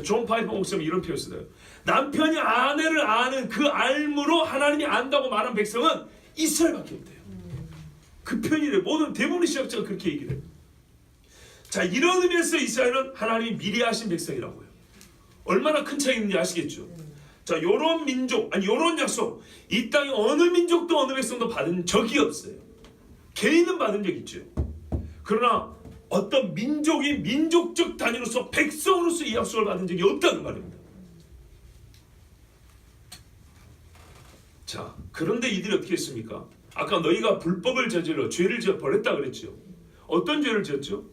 존 파이퍼 목사님 이런 표현 써요. 남편이 아내를 아는 그 알므로 하나님이 안다고 말한 백성은 이스라엘밖에 없대요. 그 표현이래요. 모든 대부분의 신학자가 그렇게 얘기를 해요. 자, 이런 의미에서 이스라엘은 하나님이 미리 하신 백성이라고요. 얼마나 큰 차이 있는지 아시겠죠? 자, 요런 민족, 아니 요런 약속, 이 땅에 어느 민족도 어느 백성도 받은 적이 없어요. 개인은 받은 적 있죠. 그러나 어떤 민족이 민족적 단위로서 백성으로서 이 약속을 받은 적이 없다는 말입니다. 자, 그런데 이들이 어떻게 했습니까? 아까 너희가 불법을 저질러 죄를 지어 버렸다 그랬죠. 어떤 죄를 지었죠?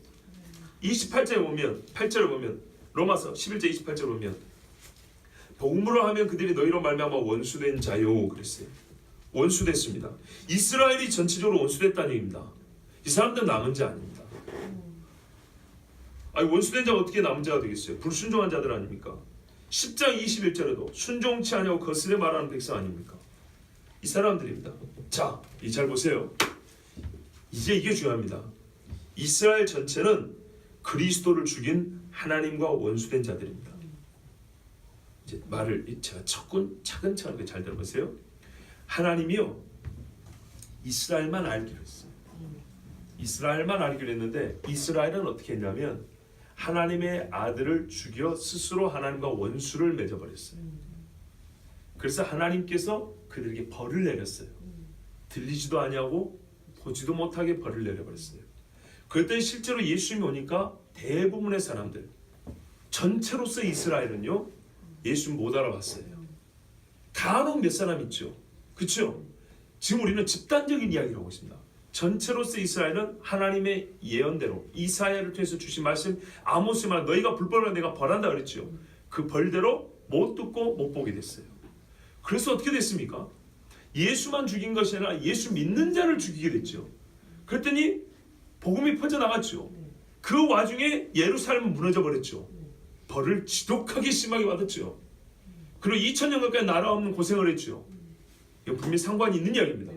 28절에 보면, 8절에 보면, 로마서 11절 28절에 보면 복음으로 하면 그들이 너희로 말미암아 원수된 자요 그랬어요. 원수됐습니다. 이스라엘이 전체적으로 원수됐다는 얘기입니다. 이 사람들은 남은 자 아닙니다. 아니, 원수된 자가 어떻게 남은 자가 되겠어요? 불순종한 자들 아닙니까? 10장 21절에도 순종치 아니하고 거스레 말하는 백성 아닙니까? 이 사람들입니다. 자, 이 잘 보세요. 이제 이게 중요합니다. 이스라엘 전체는 그리스도를 죽인 하나님과 원수된 자들입니다. 이제 말을 제가 차근차근 잘 들어보세요. 하나님이요 이스라엘만 알기로 했어요. 이스라엘만 알기로 했는데 이스라엘은 어떻게 했냐면 하나님의 아들을 죽여 스스로 하나님과 원수를 맺어버렸어요. 그래서 하나님께서 그들에게 벌을 내렸어요. 들리지도 아니하고 보지도 못하게 벌을 내려버렸어요. 그랬더니 실제로 예수님이 오니까 대부분의 사람들, 전체로서 이스라엘은요 예수님 못 알아봤어요. 간혹 몇 사람 있죠. 그렇죠? 지금 우리는 집단적인 이야기를 하고 있습니다. 전체로서 이스라엘은 하나님의 예언대로 이사야를 통해서 주신 말씀, 아모스의 말, 너희가 불법을 내가 벌한다 그랬죠. 그 벌대로 못 듣고 못 보게 됐어요. 그래서 어떻게 됐습니까? 예수만 죽인 것이 아니라 예수 믿는 자를 죽이게 됐죠. 그랬더니 복음이 퍼져나갔죠. 그 와중에 예루살렘은 무너져 버렸죠. 벌을 지독하게 심하게 받았죠. 그리고 2000년 가까이 나라 없는 고생을 했죠. 이건 분명히 상관이 있는 이야기입니다.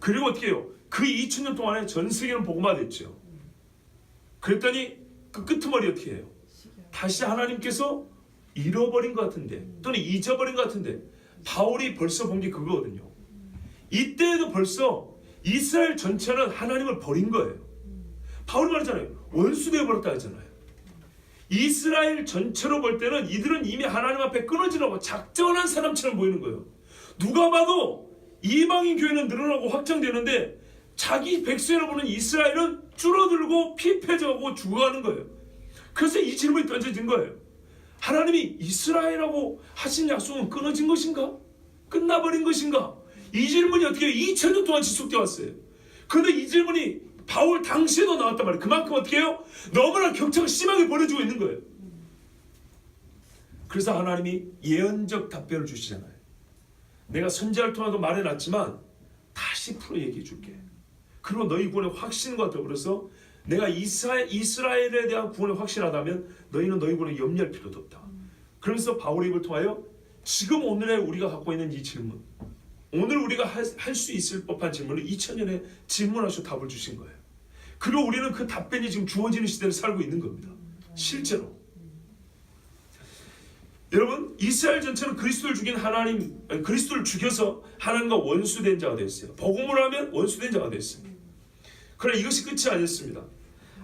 그리고 어떻게 해요? 그 2000년 동안에 전 세계는 복음화 됐죠. 그랬더니 그 끄트머리 어떻게 해요? 다시 하나님께서 잃어버린 것 같은데 또는 잊어버린 것 같은데 바울이 벌써 본 게 그거거든요. 이때에도 벌써 이스라엘 전체는 하나님을 버린 거예요. 바울이 말했잖아요. 원수 되어버렸다 했잖아요. 이스라엘 전체로 볼 때는 이들은 이미 하나님 앞에 끊어지라고 작정한 사람처럼 보이는 거예요. 누가 봐도 이방인 교회는 늘어나고 확장되는데 자기 백성을 보는 이스라엘은 줄어들고 피폐해져가고 죽어가는 거예요. 그래서 이 질문이 던져진 거예요. 하나님이 이스라엘하고 하신 약속은 끊어진 것인가? 끝나버린 것인가? 이 질문이 어떻게 2000년 동안 지속되어 왔어요. 그런데 이 질문이 바울 당시에도 나왔단 말이에요. 그만큼 어떻게 해요? 너무나 격차가 심하게 벌어지고 있는 거예요. 그래서 하나님이 예언적 답변을 주시잖아요. 내가 선지자를 통해서 말해놨지만 다시 풀어 얘기해 줄게. 그리고 너희 구원의 확신과 더불어서 내가 이스라엘에 대한 구원이 확실하다면 너희는 너희 구원에 염려할 필요도 없다. 그러면서 바울의 입을 통하여 지금 오늘의 우리가 갖고 있는 이 질문, 오늘 우리가 할 수 있을 법한 질문을 2000년에 질문하셔 답을 주신 거예요. 그리고 우리는 그 답변이 지금 주어지는 시대를 살고 있는 겁니다. 실제로. 여러분, 이스라엘 전체는 그리스도를 죽인 그리스도를 죽여서 하나님과 원수된 자가 되었어요. 복음으로 하면 원수된 자가 되었어요. 그러나 이것이 끝이 아니었습니다.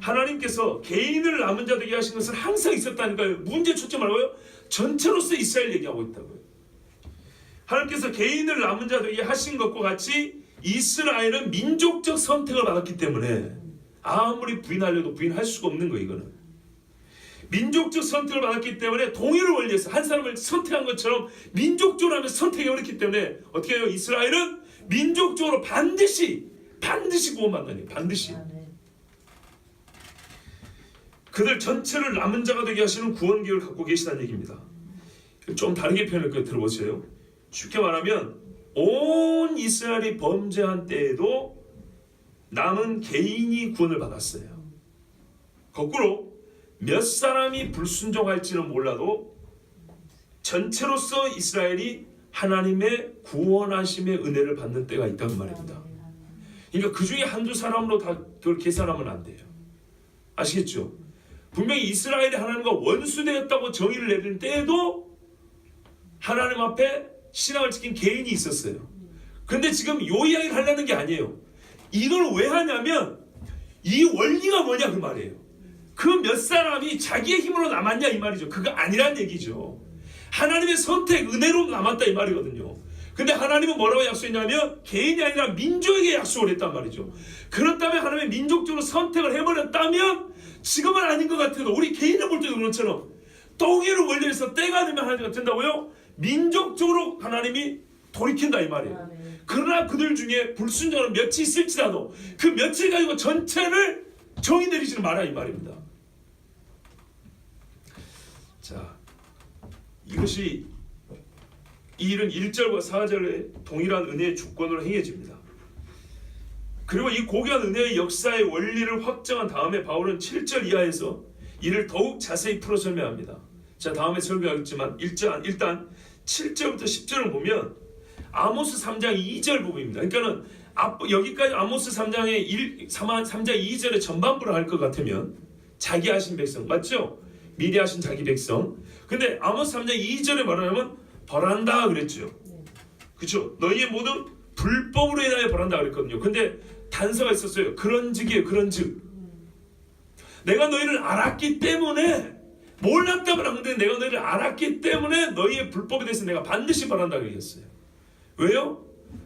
하나님께서 개인을 남은 자 되게 하신 것은 항상 있었다니까요. 문제 초점 말고요. 전체로서 이스라엘 얘기하고 있다고요. 하나님께서 개인을 남은 자 되게 하신 것과 같이 이스라엘은 민족적 선택을 받았기 때문에 아무리 부인하려도 부인할 수가 없는 거예요. 이거는 민족적 선택을 받았기 때문에 동일을 원리에서 한 사람을 선택한 것처럼 민족적으로 하면 선택이 어렵기 때문에 어떻게 해요? 이스라엘은 민족적으로 반드시 구원받는 거예요. 반드시. 그들 전체를 남은 자가 되게 하시는 구원 계획을 갖고 계시다는 얘기입니다. 좀 다르게 표현을 들어보세요. 쉽게 말하면 온 이스라엘이 범죄한 때에도 남은 개인이 구원을 받았어요. 거꾸로 몇 사람이 불순종할지는 몰라도 전체로서 이스라엘이 하나님의 구원하심의 은혜를 받는 때가 있다는 말입니다. 그러니까 그 중에 한두 사람으로 다 그걸 계산하면 안 돼요. 아시겠죠? 분명히 이스라엘이 하나님과 원수되었다고 정의를 내릴 때에도 하나님 앞에 신앙을 지킨 개인이 있었어요. 근데 지금 요 이야기를 하려는 게 아니에요. 이걸 왜 하냐면 이 원리가 뭐냐 그 말이에요. 그 몇 사람이 자기의 힘으로 남았냐 이 말이죠. 그거 아니란 얘기죠. 하나님의 선택, 은혜로 남았다 이 말이거든요. 근데 하나님은 뭐라고 약속했냐면 개인이 아니라 민족에게 약속을 했단 말이죠. 그렇다면 하나님의 민족적으로 선택을 해버렸다면 지금은 아닌 것 같아도 우리 개인을 볼 때도 그렇처럼 동일을 원리에서 때가 되면 하나님이 된다고요? 민족적으로 하나님이 돌이킨다 이 말이에요. 그러나 그들 중에 불순종하는 몇이 있을지라도 그 몇을 가지고 전체를 정의 내리지는 마라 이 말입니다. 자, 이것이 이 일은 1절과 4절의 동일한 은혜의 주권으로 행해집니다. 그리고 이 고귀한 은혜의 역사의 원리를 확정한 다음에 바울은 7절 이하에서 이를 더욱 자세히 풀어 설명합니다. 자, 다음에 설명하겠지만 일단 7절부터 10절을 보면 아모스 3장 2절 부분입니다. 그러니까는 여기까지 아모스 3장의 3장 2절의 전반부를 할 것 같으면 자기 하신 백성 맞죠? 미리 하신 자기 백성. 근데 아모스 3장 2절에 말하면 벌한다 그랬죠. 그렇죠? 너희의 모든 불법으로 인하여 벌한다 그랬거든요. 근데 단서가 있었어요. 그런즉이에요. 그런즉 내가 너희를 알았기 때문에 몰랐다면 안 되는데 내가 너희를 알았기 때문에 너희의 불법에 대해서 내가 반드시 벌한다 그랬어요. 왜요?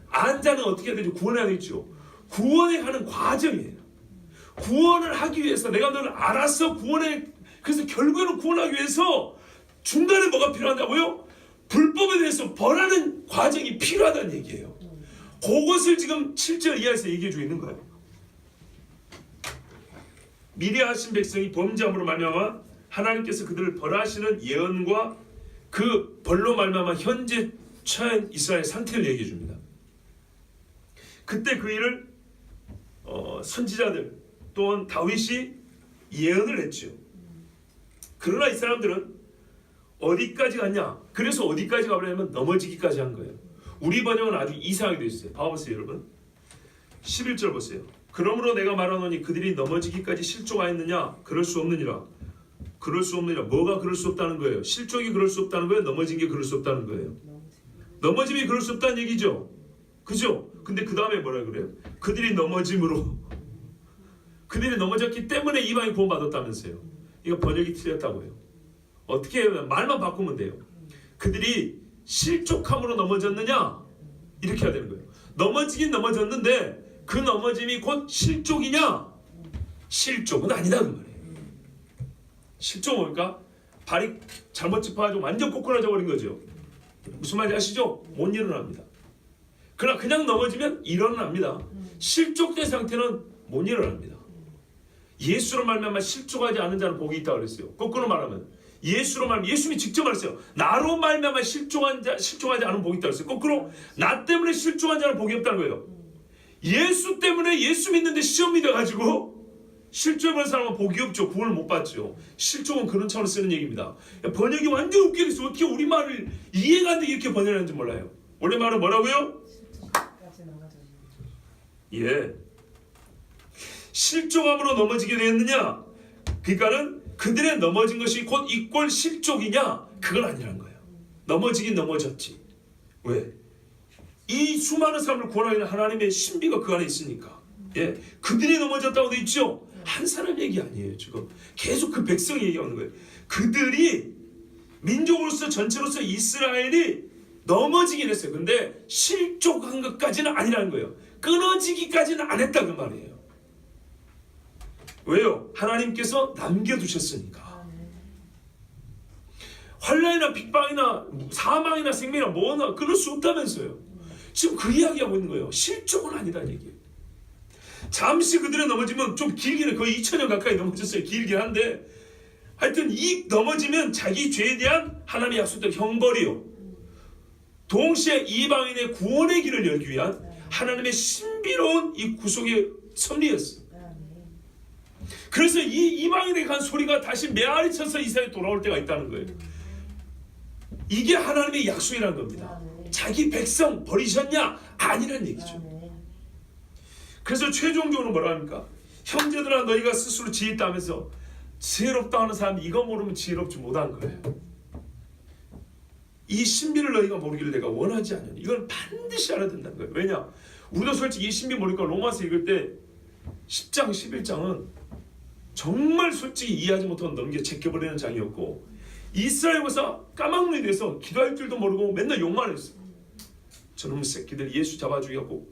안 자는 어떻게 해야 되죠? 구원해야 되죠. 구원에 가는 과정이에요. 구원을 하기 위해서 내가 너를 알아서 그래서 결국에는 구원하기 위해서 중간에 뭐가 필요하다고요? 불법에 대해서 벌하는 과정이 필요하다는 얘기예요. 그것을 지금 7절 이하에서 얘기해 주고 있는 거예요. 미리 하신 백성이 범죄함으로 말미암아 하나님께서 그들을 벌하시는 예언과 그 벌로 말미암아 현재 처한 이스라엘 상태를 얘기해 줍니다. 그때 그 일을 선지자들 또한 다윗이 예언을 했죠. 그러나 이 사람들은 어디까지 갔냐? 그래서 어디까지 가버리냐면 넘어지기까지 한 거예요. 우리 번역은 아주 이상하게 되어 있어요. 봐보세요 여러분. 11절 보세요. 그러므로 내가 말하노니 그들이 넘어지기까지 실족하였느냐? 그럴 수 없느니라. 그럴 수 없느니라. 뭐가 그럴 수 없다는 거예요? 실족이 그럴 수 없다는 거예요? 넘어진 게 그럴 수 없다는 거예요? 넘어짐이 그럴 수 없다는 얘기죠. 그죠? 근데 그 다음에 뭐라 그래요? 그들이 넘어짐으로 그들이 넘어졌기 때문에 이방이 구원받았다면서요. 이거 번역이 틀렸다고요. 어떻게 해요? 말만 바꾸면 돼요. 그들이 실족함으로 넘어졌느냐? 이렇게 해야 되는 거예요. 넘어지긴 넘어졌는데 그 넘어짐이 곧 실족이냐? 실족은 아니다 그 말이에요. 실족은 뭘까? 발이 잘못 짚어가지고 완전 꼬꾸라져 버린 거죠. 무슨 말인지 아시죠? 못 일어납니다. 그러나 그냥 넘어지면 일어납니다. 실족된 상태는 못 일어납니다. 예수로 말미암아 실족하지 않은 자는 복이 있다고 그랬어요. 거꾸로 말하면 예수로 말미암아 예수님이 직접 말했어요. 나로 말미암아 실족하지 않은 복이 있다고 그랬어요. 거꾸로 나 때문에 실족한 자는 복이 없다는 거예요. 예수 때문에 예수 믿는데 시험 믿어가지고 실족한 사람은 복이 없죠. 구원을 못 받죠. 실족은 그런 차원으로 쓰는 얘기입니다. 번역이 완전 웃기게 됐어요. 어떻게 우리 말을 이해가 안 되게 이렇게 번역하는지 몰라요. 원래 말은 뭐라고요? 예. 실족함으로 넘어지게 되었느냐? 그러니까는 그들의 넘어진 것이 곧 이꼴 실족이냐? 그건 아니란 거예요. 넘어지긴 넘어졌지. 왜? 이 수많은 사람을 구원하기는 하나님의 신비가 그 안에 있으니까. 예, 그들이 넘어졌다고 돼 있죠. 한 사람 얘기 아니에요. 지금 계속 그 백성이 얘기하는 거예요. 그들이 민족으로서 전체로서 이스라엘이 넘어지긴 했어요. 근데 실족한 것까지는 아니라는 거예요. 끊어지기까지는 안 했다 그 말이에요. 왜요? 하나님께서 남겨두셨으니까. 환난이나 핍박이나 사망이나 생명이나 뭐나 끊을 수 없다면서요. 지금 그 이야기하고 있는 거예요. 실족은 아니다는 얘기예요. 잠시 그들의 넘어지면 좀 길기는 거의 2000년 가까이 넘어졌어요. 길긴 한데 하여튼 이 넘어지면 자기 죄에 대한 하나님의 약속된 형벌이요, 동시에 이방인의 구원의 길을 열기 위한 하나님의 신비로운 이 구속의 섭리였어요. 그래서 이 이방인에게 간 소리가 다시 메아리 쳐서 이스라엘에 돌아올 때가 있다는 거예요. 이게 하나님의 약속이라는 겁니다. 자기 백성 버리셨냐? 아니란 얘기죠. 그래서 최종적으로 뭐라 합니까? 형제들아, 너희가 스스로 지혜있다 하면서 지혜롭다 하는 사람이 이거 모르면 지혜롭지 못한 거예요. 이 신비를 너희가 모르기를 내가 원하지 않으니, 이건 반드시 알아야 된다는 거예요. 왜냐? 우리도 솔직히 이 신비 모르니까 로마서 읽을 때 10장 11장은 정말 솔직히 이해하지 못하고 넘겨 제껴버리는 장이었고, 이스라엘에서 까막눈이 돼서 기도할 줄도 모르고 맨날 욕만 했어요. 저놈의 새끼들 예수 잡아 죽이고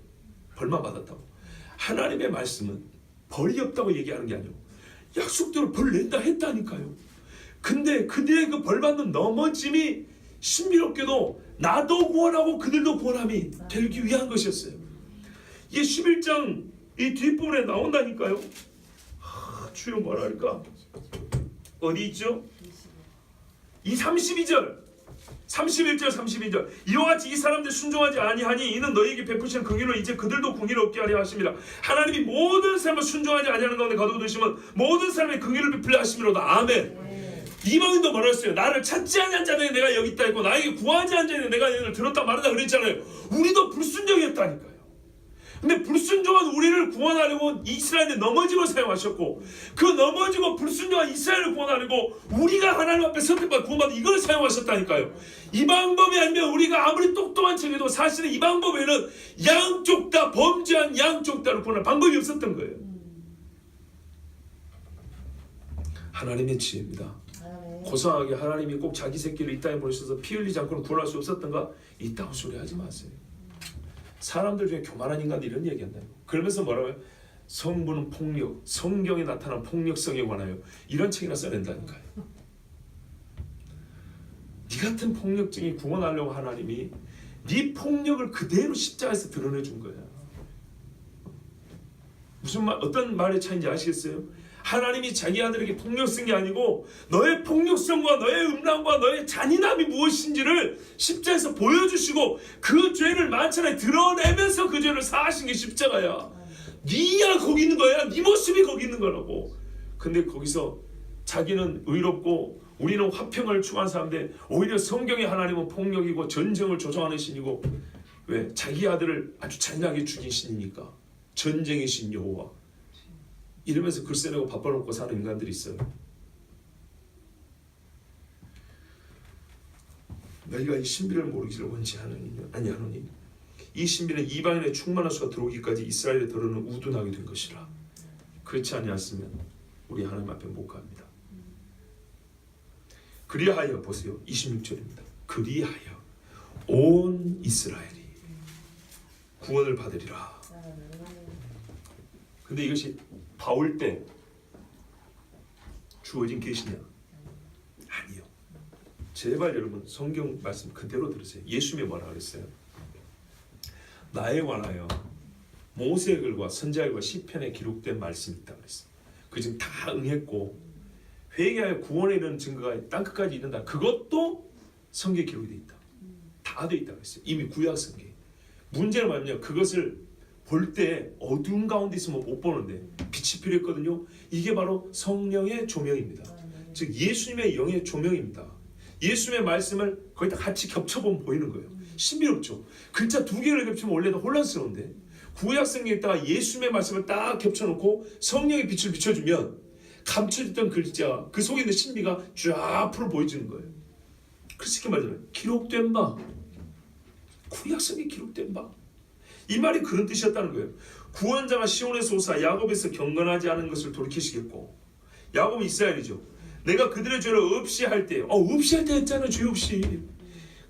벌만 받았다고. 하나님의 말씀은 벌이 없다고 얘기하는 게 아니고 약속대로 벌 낸다 했다니까요. 근데 그들의 그 벌 받는 넘어짐이 신비롭게도 나도 구원하고 그들도 구원함이 되기 위한 것이었어요. 이게 11장 이 뒷부분에 나온다니까요. 주여 뭐라 할까? 어디 있죠? 이 32절 31절 32절 이와 같이 이 사람들 순종하지 아니하니 이는 너희에게 베푸시는 긍휼로 이제 그들도 긍휼을 얻게 하려 하십니다. 하나님이 모든 사람을 순종하지 아니하는 가운데 거두시면 모든 사람의 긍휼을 베풀려 하심이로다. 아멘. 이방인도 뭐라 했어요? 나를 찾지 않은 자들에게 내가 여기 있다 했고 나에게 구하지 않은 자들에게 내가 너희를 들었다 말하다 그랬잖아요. 우리도 불순종이었다니까요. 근데 불순종한 우리를 구원하려고 이스라엘의 넘어짐을 사용하셨고, 그 넘어지고 불순종한 이스라엘을 구원하려고 우리가 하나님 앞에 선택받아 구원받은 이걸 사용하셨다니까요. 이 방법이 아니면 우리가 아무리 똑똑한 척해도 사실은 이 방법에는 양쪽 다 범죄한 양쪽 다를 구원할 방법이 없었던 거예요. 하나님의 지혜입니다. 고상하게 하나님이 꼭 자기 새끼를 이 땅에 보내셔서 피 흘리지 않고는 구원할 수 없었던가? 이따구 소리 하지 마세요. 사람들 중에 교만한 인간들이 이런 얘기한다요. 그러면서 뭐라고요? 성부는 폭력, 성경에 나타난 폭력성에 관하여 이런 책이나 써낸다니까요. 네 같은 폭력증이 구원하려고 하나님이 네 폭력을 그대로 십자가에서 드러내준 거야. 무슨 말, 어떤 말의 차이인지 아시겠어요? 하나님이 자기 아들에게 폭력성이 게 아니고 너의 폭력성과 너의 음란과 너의 잔인함이 무엇인지를 십자가에서 보여주시고 그 죄를 만천하에 드러내면서 그 죄를 사하신 게 십자가야. 네가 거기 있는 거야. 네 모습이 거기 있는 거라고. 근데 거기서 자기는 의롭고 우리는 화평을 추구하는 사람인데 오히려 성경의 하나님은 폭력이고 전쟁을 조정하는 신이고, 왜? 자기 아들을 아주 잔인하게 죽인 신이니까. 전쟁의 신 여호와. 이러면서 글 써내고 바빠놓고 사는 인간들이 있어요. 너희가 이 신비를 모르기를 원치 아니하노니 이 신비는 이방인의 충만한 수가 들어오기까지 이스라엘에 더러는 우둔하게 된 것이라. 그렇지 아니었으면 우리 하나님 앞에 못 갑니다. 그리하여 보세요. 26절입니다. 그리하여 온 이스라엘이 구원을 받으리라. 근데 이것이 바울 때 주어진 계시냐? 아니요. 제발 여러분 성경 말씀 그대로 들으세요. 예수님이 뭐라 그랬어요? 나에 관하여 모세의 글과 선지자의 글과 시편에 기록된 말씀이 있다 그랬어요. 그 지금 다 응했고 회개하여 구원에 이르는 증거가 땅끝까지 이른다. 그것도 성경에 기록이 돼 있다. 다 돼 있다 그랬어요. 이미 구약 성경. 문제는 뭐냐면 그것을 볼 때 어두운 가운데 있으면 못 보는데 빛이 필요했거든요. 이게 바로 성령의 조명입니다. 즉 예수님의 영의 조명입니다. 예수님의 말씀을 거기다 같이 겹쳐보면 보이는 거예요. 신비롭죠. 글자 두 개를 겹치면 원래는 혼란스러운데 구약 성경에다가 예수님의 말씀을 딱 겹쳐놓고 성령의 빛을 비춰주면 감춰졌던 글자 그 속에 있는 신비가 쫙 앞으로 보여지는 거예요. 그래서 이렇게 말하잖아요. 기록된 바, 구약 성경에 기록된 바, 이 말이 그런 뜻이었다는 거예요. 구원자가 시온에서 오사 야곱에서 경건하지 않은 것을 돌이키시겠고, 야곱은 이스라엘이죠. 내가 그들의 죄를 없이 할 때, 없이 할 때 했잖아요. 죄 없이.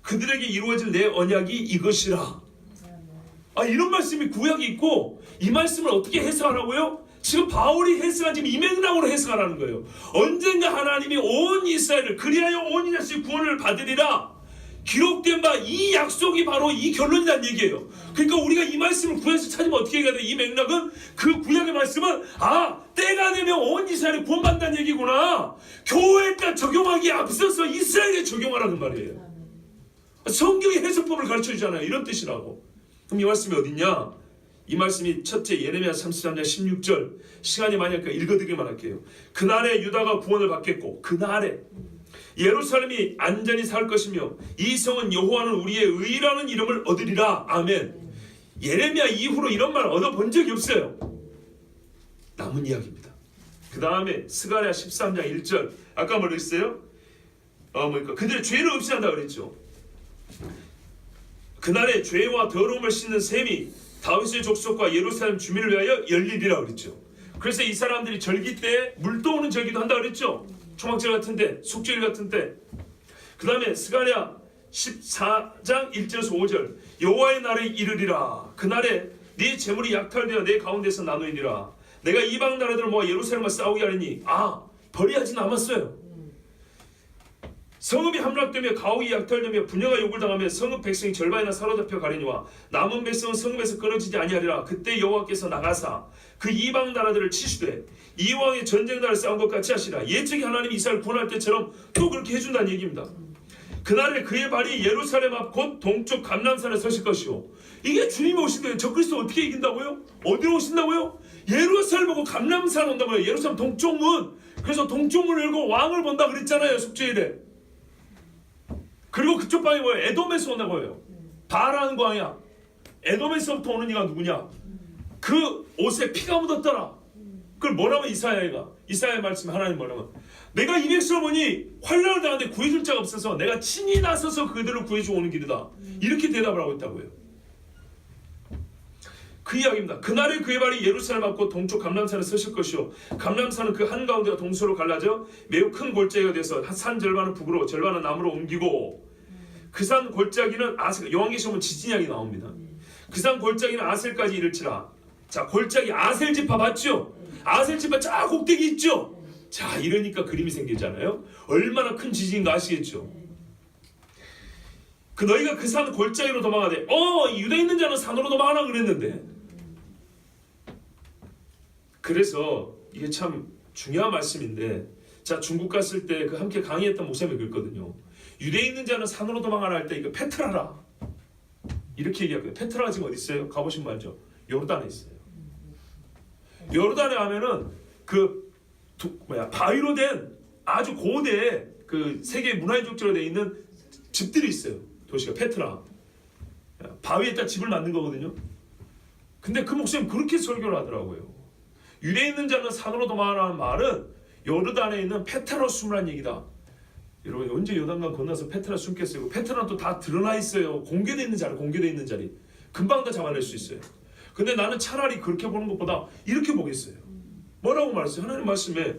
그들에게 이루어질 내 언약이 이것이라. 이런 말씀이 구약이 있고 이 말씀을 어떻게 해석하라고요? 지금 바울이 해석한 지금 이 맥락으로 해석하라는 거예요. 언젠가 하나님이 온 이스라엘을 그리하여 온 이스라엘의 구원을 받으리라. 기록된 바 이 약속이 바로 이 결론이라는 얘기예요. 그러니까 우리가 이 말씀을 구약에서 찾으면 어떻게 해야 돼? 이 맥락은 그 구약의 말씀은 때가 되면 온 이스라엘이 구원받는다는 얘기구나. 교회 적용하기에 앞서서 이스라엘에 적용하라는 말이에요. 아멘. 성경의 해석법을 가르쳐주잖아요. 이런 뜻이라고. 그럼 이 말씀이 어딨냐? 이 말씀이 첫째 예레미야 33장 16절. 시간이 많으니까 읽어드리기만 할게요. 그날에 유다가 구원을 받겠고 그날에 예루살렘이 안전히 살 것이며 이 성은 여호와는 우리의 의라는 이름을 얻으리라. 아멘. 예레미야 이후로 이런 말 얻어본 적이 없어요. 남은 이야기입니다. 그 다음에 스가랴 13장 1절. 아까 뭐라 했어요? 그러니까 그들의 죄를 없이 한다 그랬죠. 그날에 죄와 더러움을 씻는 셈이 다윗의 족속과 예루살렘 주민을 위하여 열리리라 그랬죠. 그래서 이 사람들이 절기 때 물 떠오는 절기도 한다 그랬죠. 초막절 같은데, 속죄일 같은데. 그 다음에 스가랴 14장 1절에서 5절. 여호와의 날에 이르리라. 그날에 네 재물이 약탈되어 내 가운데서 나누이니라. 내가 이방 나라들을 모아 예루살렘과 싸우게 하리니 벌이하지 남았어요. 성읍이 함락되며 가옥이 약탈되며 분녀가 욕을 당하며 성읍 백성이 절반이나 사로잡혀 가려니와 남은 백성은 성읍에서 끊어지지 아니하리라. 그때 여호와께서 나가사 그 이방 나라들을 치시되 이왕의 전쟁 날을 싸운 것 같이 하시라. 예측이 하나님이 이스라엘 구원할 때처럼 또 그렇게 해준다는 얘기입니다. 그날에 그의 발이 예루살렘 앞 곧 동쪽 감람산에 서실 것이요. 이게 주님이 오신대요. 적그리스도 어떻게 이긴다고요? 어디로 오신다고요? 예루살렘 보고 감람산 온다고요. 예루살렘 동쪽문. 그래서 동쪽문을 열고 왕을 본다 그랬잖아요. 속죄일에. 그리고 그쪽 방이 뭐예요? 에돔에서 온다고 해요. 바라는 광야. 에돔에서부터 오는 이가 누구냐? 그 옷에 피가 묻었더라. 그걸 뭐라면 이사야의 말씀 하나님 뭐라면 내가 이 백성을 보니 환난을 당하는데 구해줄 자가 없어서 내가 친히 나서서 그들을 구해주고 오는 길이다. 이렇게 대답을 하고 있다고요. 그 이야기입니다. 그날에 그의 발이 예루살렘 앞고 동쪽 감람산에 서실 것이요. 감람산은 그 한가운데가 동서로 갈라져 매우 큰 골짜기가 돼서 산 절반은 북으로 절반은 남으로 옮기고 그 산 골짜기는 아셀, 요한계시록 보면 지진 이야기 나옵니다. 그 산 골짜기는 아셀까지 이를지라. 자, 골짜기 아셀 지파 맞죠? 아셀 지파 쫙 꼭대기 있죠? 자, 이러니까 그림이 생기잖아요. 얼마나 큰 지진인가 아시겠죠? 그 너희가 그 산 골짜기로 도망하되 유대 있는 자는 산으로 도망하라 그랬는데, 그래서 이게 참 중요한 말씀인데, 자, 중국 갔을 때 그 함께 강의했던 목사님이 그랬거든요. 유대에 있는 자는 산으로 도망하라 할 때 이거 페트라라 이렇게 얘기하거든요. 페트라가 지금 어디 있어요? 가보신 분 알죠? 요르단에 있어요. 요르단에 가면은 바위로 된 아주 고대 그 세계 문화유적지로 되어 있는 집들이 있어요. 도시가 페트라. 바위에다 집을 만든 거거든요. 근데 그 목사님 그렇게 설교를 하더라고요. 유대에 있는 자는 산으로 도망하라는 말은 요르단에 있는 페트라 숨이라는 얘기다. 여러분 언제 요단강 건너서 페트라 숨겠어요? 페트라는 또 다 드러나 있어요. 공개되어 있는 자리. 금방 다 잡아낼 수 있어요. 근데 나는 차라리 그렇게 보는 것보다 이렇게 보겠어요. 뭐라고 말했어요? 하나님 말씀에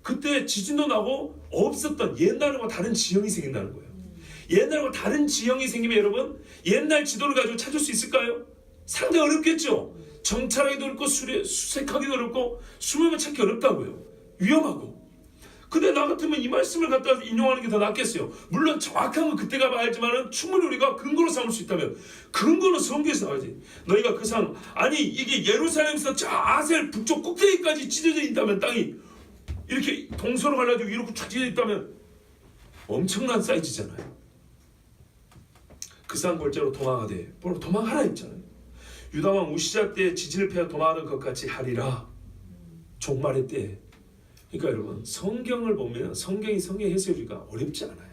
그때 지진도 나고 없었던 옛날과 다른 지형이 생긴다는 거예요. 옛날과 다른 지형이 생기면 여러분 옛날 지도를 가지고 찾을 수 있을까요? 상당히 어렵겠죠. 정찰하기도 어렵고 수색하기도 어렵고 숨으면 찾기 어렵다고요. 위험하고. 근데 나 같으면 이 말씀을 갖다 인용하는 게 더 낫겠어요. 물론 정확한 건 그때 가봐야 알지만 충분히 우리가 근거로 삼을 수 있다면 근거는 성경에서 나와야지. 너희가 그 산, 아니 이게 예루살렘에서 저 아셀 북쪽 꼭대기까지 찢어져 있다면 땅이 이렇게 동서로 갈라지고 이렇게 쫙 찢어져 있다면 엄청난 사이즈잖아요. 그 산 골짜기로 도망하되 바로 도망하라 했잖아요. 유다왕 우시자 때 지진을 피하여 도망하는 것 같이 하리라. 종말의 때. 그러니까 여러분 성경을 보면 성경의 해석이가 어렵지 않아요.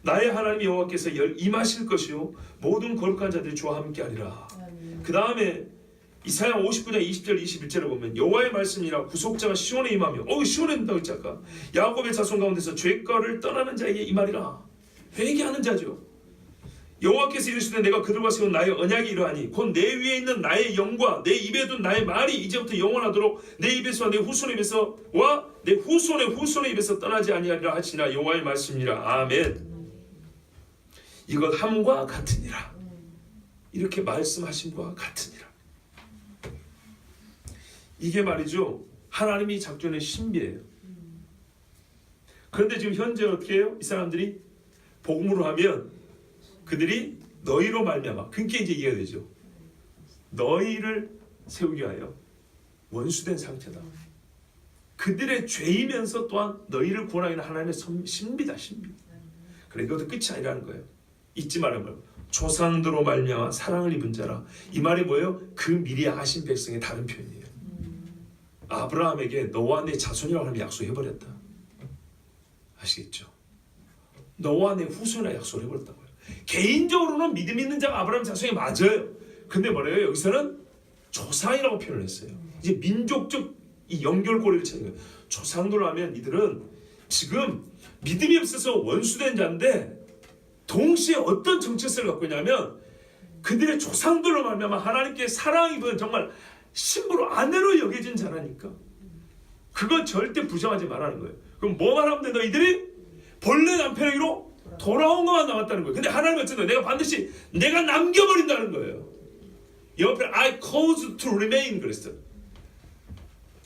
나의 하나님 여호와께서 임하실 것이요 모든 거룩한 자들이 주와 함께하리라. 그 다음에 이사야 59장 20절 21절을 보면 여호와의 말씀이라 구속자가 시온에 임하며 시온에 임한다고 했지 아까. 야곱의 자손 가운데서 죄가를 떠나는 자에게 임하리라. 회개하는 자죠. 여호와께서 이르시되 내가 그들과 세운 나의 언약이 이러하니 곧 내 위에 있는 나의 영과 내 입에 둔 나의 말이 이제부터 영원하도록 내 입에서와 내 후손의 입에서와 내 후손의 입에서 떠나지 아니하리라 하시니라. 여호와의 말씀이라. 아멘. 이것 함과 같으니라. 이렇게 말씀하심과 같으니라. 이게 말이죠 하나님이 작전의 신비예요. 그런데 지금 현재 어떻게 해요? 이 사람들이 복음으로 하면 그들이 너희로 말미암아, 그게 이제 이해가 되죠. 너희를 세우기 위하여 원수된 상태다. 그들의 죄이면서 또한 너희를 구원하기는 하나님의 신비다, 신비. 그래, 이것도 끝이 아니라는 거예요. 잊지 말아요. 조상들로 말미암아 사랑을 입은 자라. 이 말이 뭐예요? 그 미리 아신 백성의 다른 표현이에요. 아브라함에게 너와 내 자손이라고 하는 약속해버렸다. 아시겠죠? 너와 내 후손이라 약속을 해버렸다고요. 개인적으로는 믿음 있는 자가 아브라함 자손이 맞아요. 근데 뭐래요? 여기서는 조상이라고 표현을 했어요. 이제 민족적 이 연결고리를 찾는 거예요. 조상들로 하면 이들은 지금 믿음이 없어서 원수된 자인데 동시에 어떤 정체성을 갖고 있냐면 그들의 조상들로 말미암아 하나님께 사랑 입은 정말 신부로 아내로 여겨진 자라니까 그건 절대 부정하지 말라는 거예요. 그럼 뭐만 하면 돼? 너희들이 본래 남편에게로 돌아온 것만 남았다는 거예요. 근데 하나님은 어쨌든 내가 반드시 내가 남겨버린다는 거예요. 옆에 I cause to remain 그랬어요.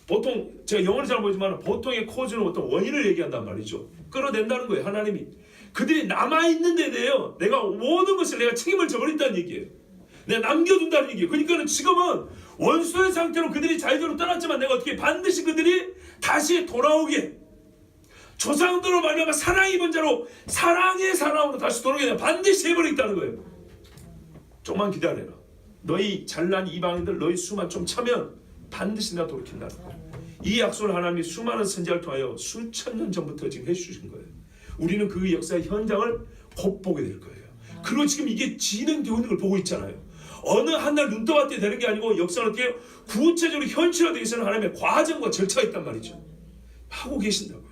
보통 제가 영어를 잘 모르지만 보통의 cause는 어떤 원인을 얘기한단 말이죠. 끌어낸다는 거예요. 하나님이 그들이 남아있는 데 대해요 내가 모든 것을 내가 책임을 져버린다는 얘기예요. 내가 남겨둔다는 얘기예요. 그러니까 지금은 원수의 상태로 그들이 자유적으로 떠났지만 내가 어떻게 반드시 그들이 다시 돌아오게 조상들로 말미암아 사랑 입은 자로 사랑의 사랑으로 다시 돌아오게 내가 반드시 해버리겠다는 거예요. 조금만 기다려라. 너희 잘난 이방인들 너희 수만 좀 차면 반드시 내가 돌이킨다는 거예요. 이 약속을 하나님이 수많은 선지자를 통하여 수천 년 전부터 지금 해주신 거예요. 우리는 그 역사의 현장을 곧 보게 될 거예요. 그리고 지금 이게 진행되고 있는 걸 보고 있잖아요. 어느 한날 눈 떠봤더니 되는 게 아니고 역사는 어떻게 구체적으로 현실화되기 위해서는 하나님의 과정과 절차가 있단 말이죠. 하고 계신다고요.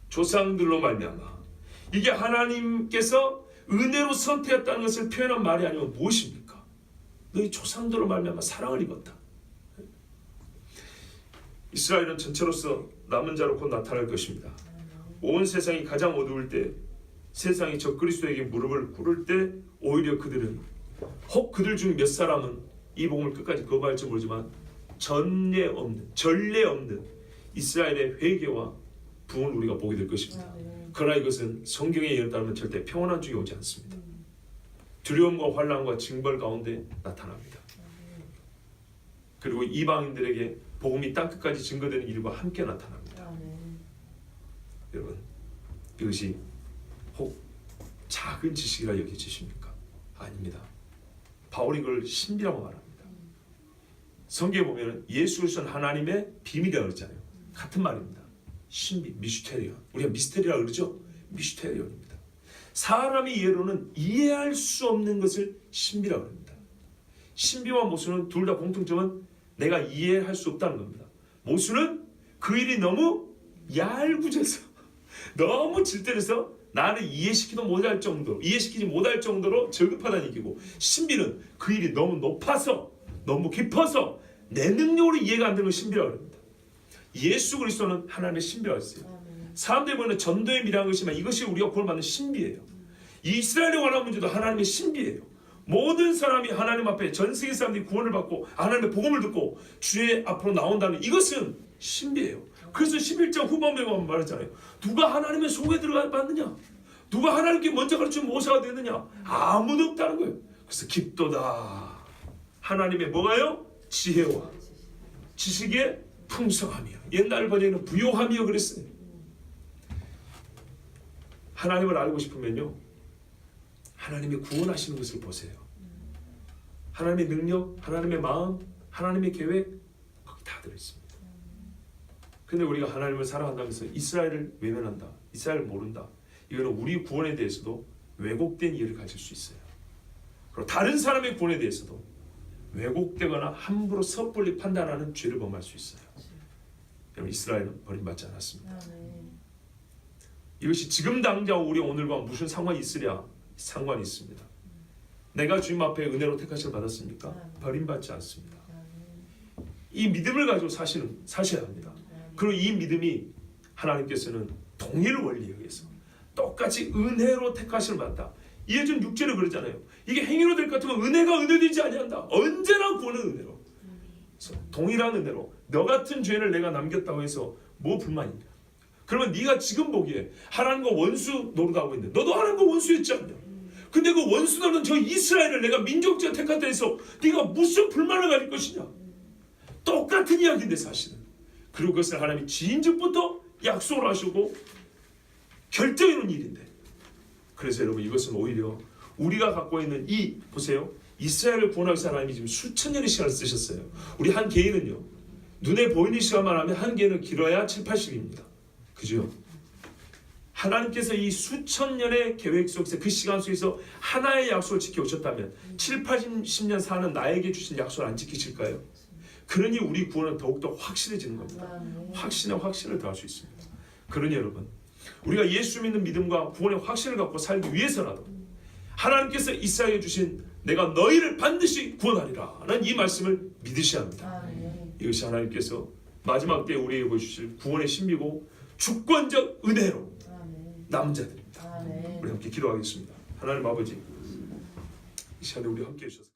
조상들로 말미암아 이게 하나님께서 은혜로 선택했다는 것을 표현한 말이 아니면 무엇입니까? 너희 조상들로 말미암아 사랑을 입었다. 이스라엘은 전체로서 남은 자로 곧 나타날 것입니다. 온 세상이 가장 어두울 때 세상이 적그리스도에게 무릎을 꿇을 때 오히려 그들은 혹 그들 중 몇 사람은 이 복음을 끝까지 거부할지 모르지만 전례 없는 이스라엘의 회개와 부흥을 우리가 보게 될 것입니다. 그러나 이것은 성경의 예를 따르면 절대 평온한 중에 오지 않습니다. 두려움과 환난과 징벌 가운데 나타납니다. 그리고 이방인들에게 복음이 땅끝까지 증거되는 일과 함께 나타납니다. 여러분 이것이 혹 작은 지식이라 여겨지십니까? 아닙니다. 바울이 그걸 신비라고 말합니다. 성경에 보면 예수 그리스도는 하나님의 비밀이라고 그랬잖아요. 같은 말입니다. 신비, 미스테리온. 우리가 미스테리라고 그러죠? 미스테리온입니다. 사람의 이해로는 이해할 수 없는 것을 신비라고 합니다. 신비와 모순은 둘 다 공통점은 내가 이해할 수 없다는 겁니다. 모순은 그 일이 너무 얄궂어서 너무 질들여서 나를 이해시키지 못할 정도로 저급하다는 얘기고, 신비는 그 일이 너무 높아서 너무 깊어서 내 능력으로 이해가 안 되는 걸 신비라고 합니다. 예수 그리스도는 하나님의 신비라고 했어요. 사람들이 보는 전도의 미라는 것이지만 이것이 우리가 구원받는 신비예요. 이스라엘에 관한 문제도 하나님의 신비예요. 모든 사람이 하나님 앞에 전 세계 사람들이 구원을 받고 하나님의 복음을 듣고 주의 앞으로 나온다는 이것은 신비예요. 그래서 11장 후반부에 보면 말했잖아요. 누가 하나님의 속에 들어갔느냐? 누가 하나님께 먼저 가르치면 모세가 되느냐? 아무도 없다는 거예요. 그래서 깊도다. 하나님의 뭐가요? 지혜와 지식의 풍성함이요. 옛날 번역에는 부요함이요 그랬어요. 하나님을 알고 싶으면요, 하나님의 구원하시는 것을 보세요. 하나님의 능력, 하나님의 마음, 하나님의 계획 거기 다 들어있습니다. 근데 우리가 하나님을 사랑한다면서 이스라엘을 외면한다, 이스라엘을 모른다, 이거는 우리 구원에 대해서도 왜곡된 이해를 가질 수 있어요. 그리고 다른 사람의 구원에 대해서도 왜곡되거나 함부로 섣불리 판단하는 죄를 범할 수 있어요. 여러분, 이스라엘은 버림받지 않았습니다. 이것이 지금 당장 우리 오늘과 무슨 상관이 있으랴? 상관이 있습니다. 내가 주님 앞에 은혜로 택하심을 받았습니까? 버림받지 않습니다. 이 믿음을 가지고 사셔야 합니다. 그리고 이 믿음이 하나님께서는 동일 원리에 의해서 똑같이 은혜로 택하심을 받다. 예전 6절에 그러잖아요. 이게 행위로 될 것 같으면 은혜가 은혜되지 아니한다. 언제나 구원은 은혜로. 동일한 은혜로. 너 같은 죄를 내가 남겼다고 해서 뭐 불만이냐? 그러면 네가 지금 보기에 하나님과 원수 노릇하고 있는데 너도 하나님과 원수였지 않냐? 근데 그 원수 노릇은 저 이스라엘을 내가 민족제가 택한다 해서 네가 무슨 불만을 가질 것이냐? 똑같은 이야기인데 사실은 그리고 그것을 하나님이 지인즉부터 약속을 하시고 결정해 놓은 일인데, 그래서 여러분 이것은 오히려 우리가 갖고 있는 이 보세요, 이스라엘을 구원하기 위해서 하나님이 지금 수천 년의 시간을 쓰셨어요. 우리 한 개인은요, 눈에 보이는 시간만 하면 한 개인은 길어야 7, 80입니다. 그죠? 하나님께서 이 수천 년의 계획 속에서 그 시간 속에서 하나의 약속을 지켜오셨다면 7, 80년 사는 나에게 주신 약속을 안 지키실까요? 그러니 우리 구원은 더욱더 확실해지는 겁니다. 확신에 확신을 더할 수 있습니다. 그러니 여러분, 우리가 예수 믿는 믿음과 구원의 확신을 갖고 살기 위해서라도 하나님께서 이스라엘에 주신 내가 너희를 반드시 구원하리라는 이 말씀을 믿으셔야 합니다. 이것이 하나님께서 마지막 때에 우리에게 보여주실 구원의 신비고 주권적 은혜로 남은 자들입니다. 우리 함께 기도하겠습니다. 하나님 아버지, 이 시간에 우리 함께 해주셔서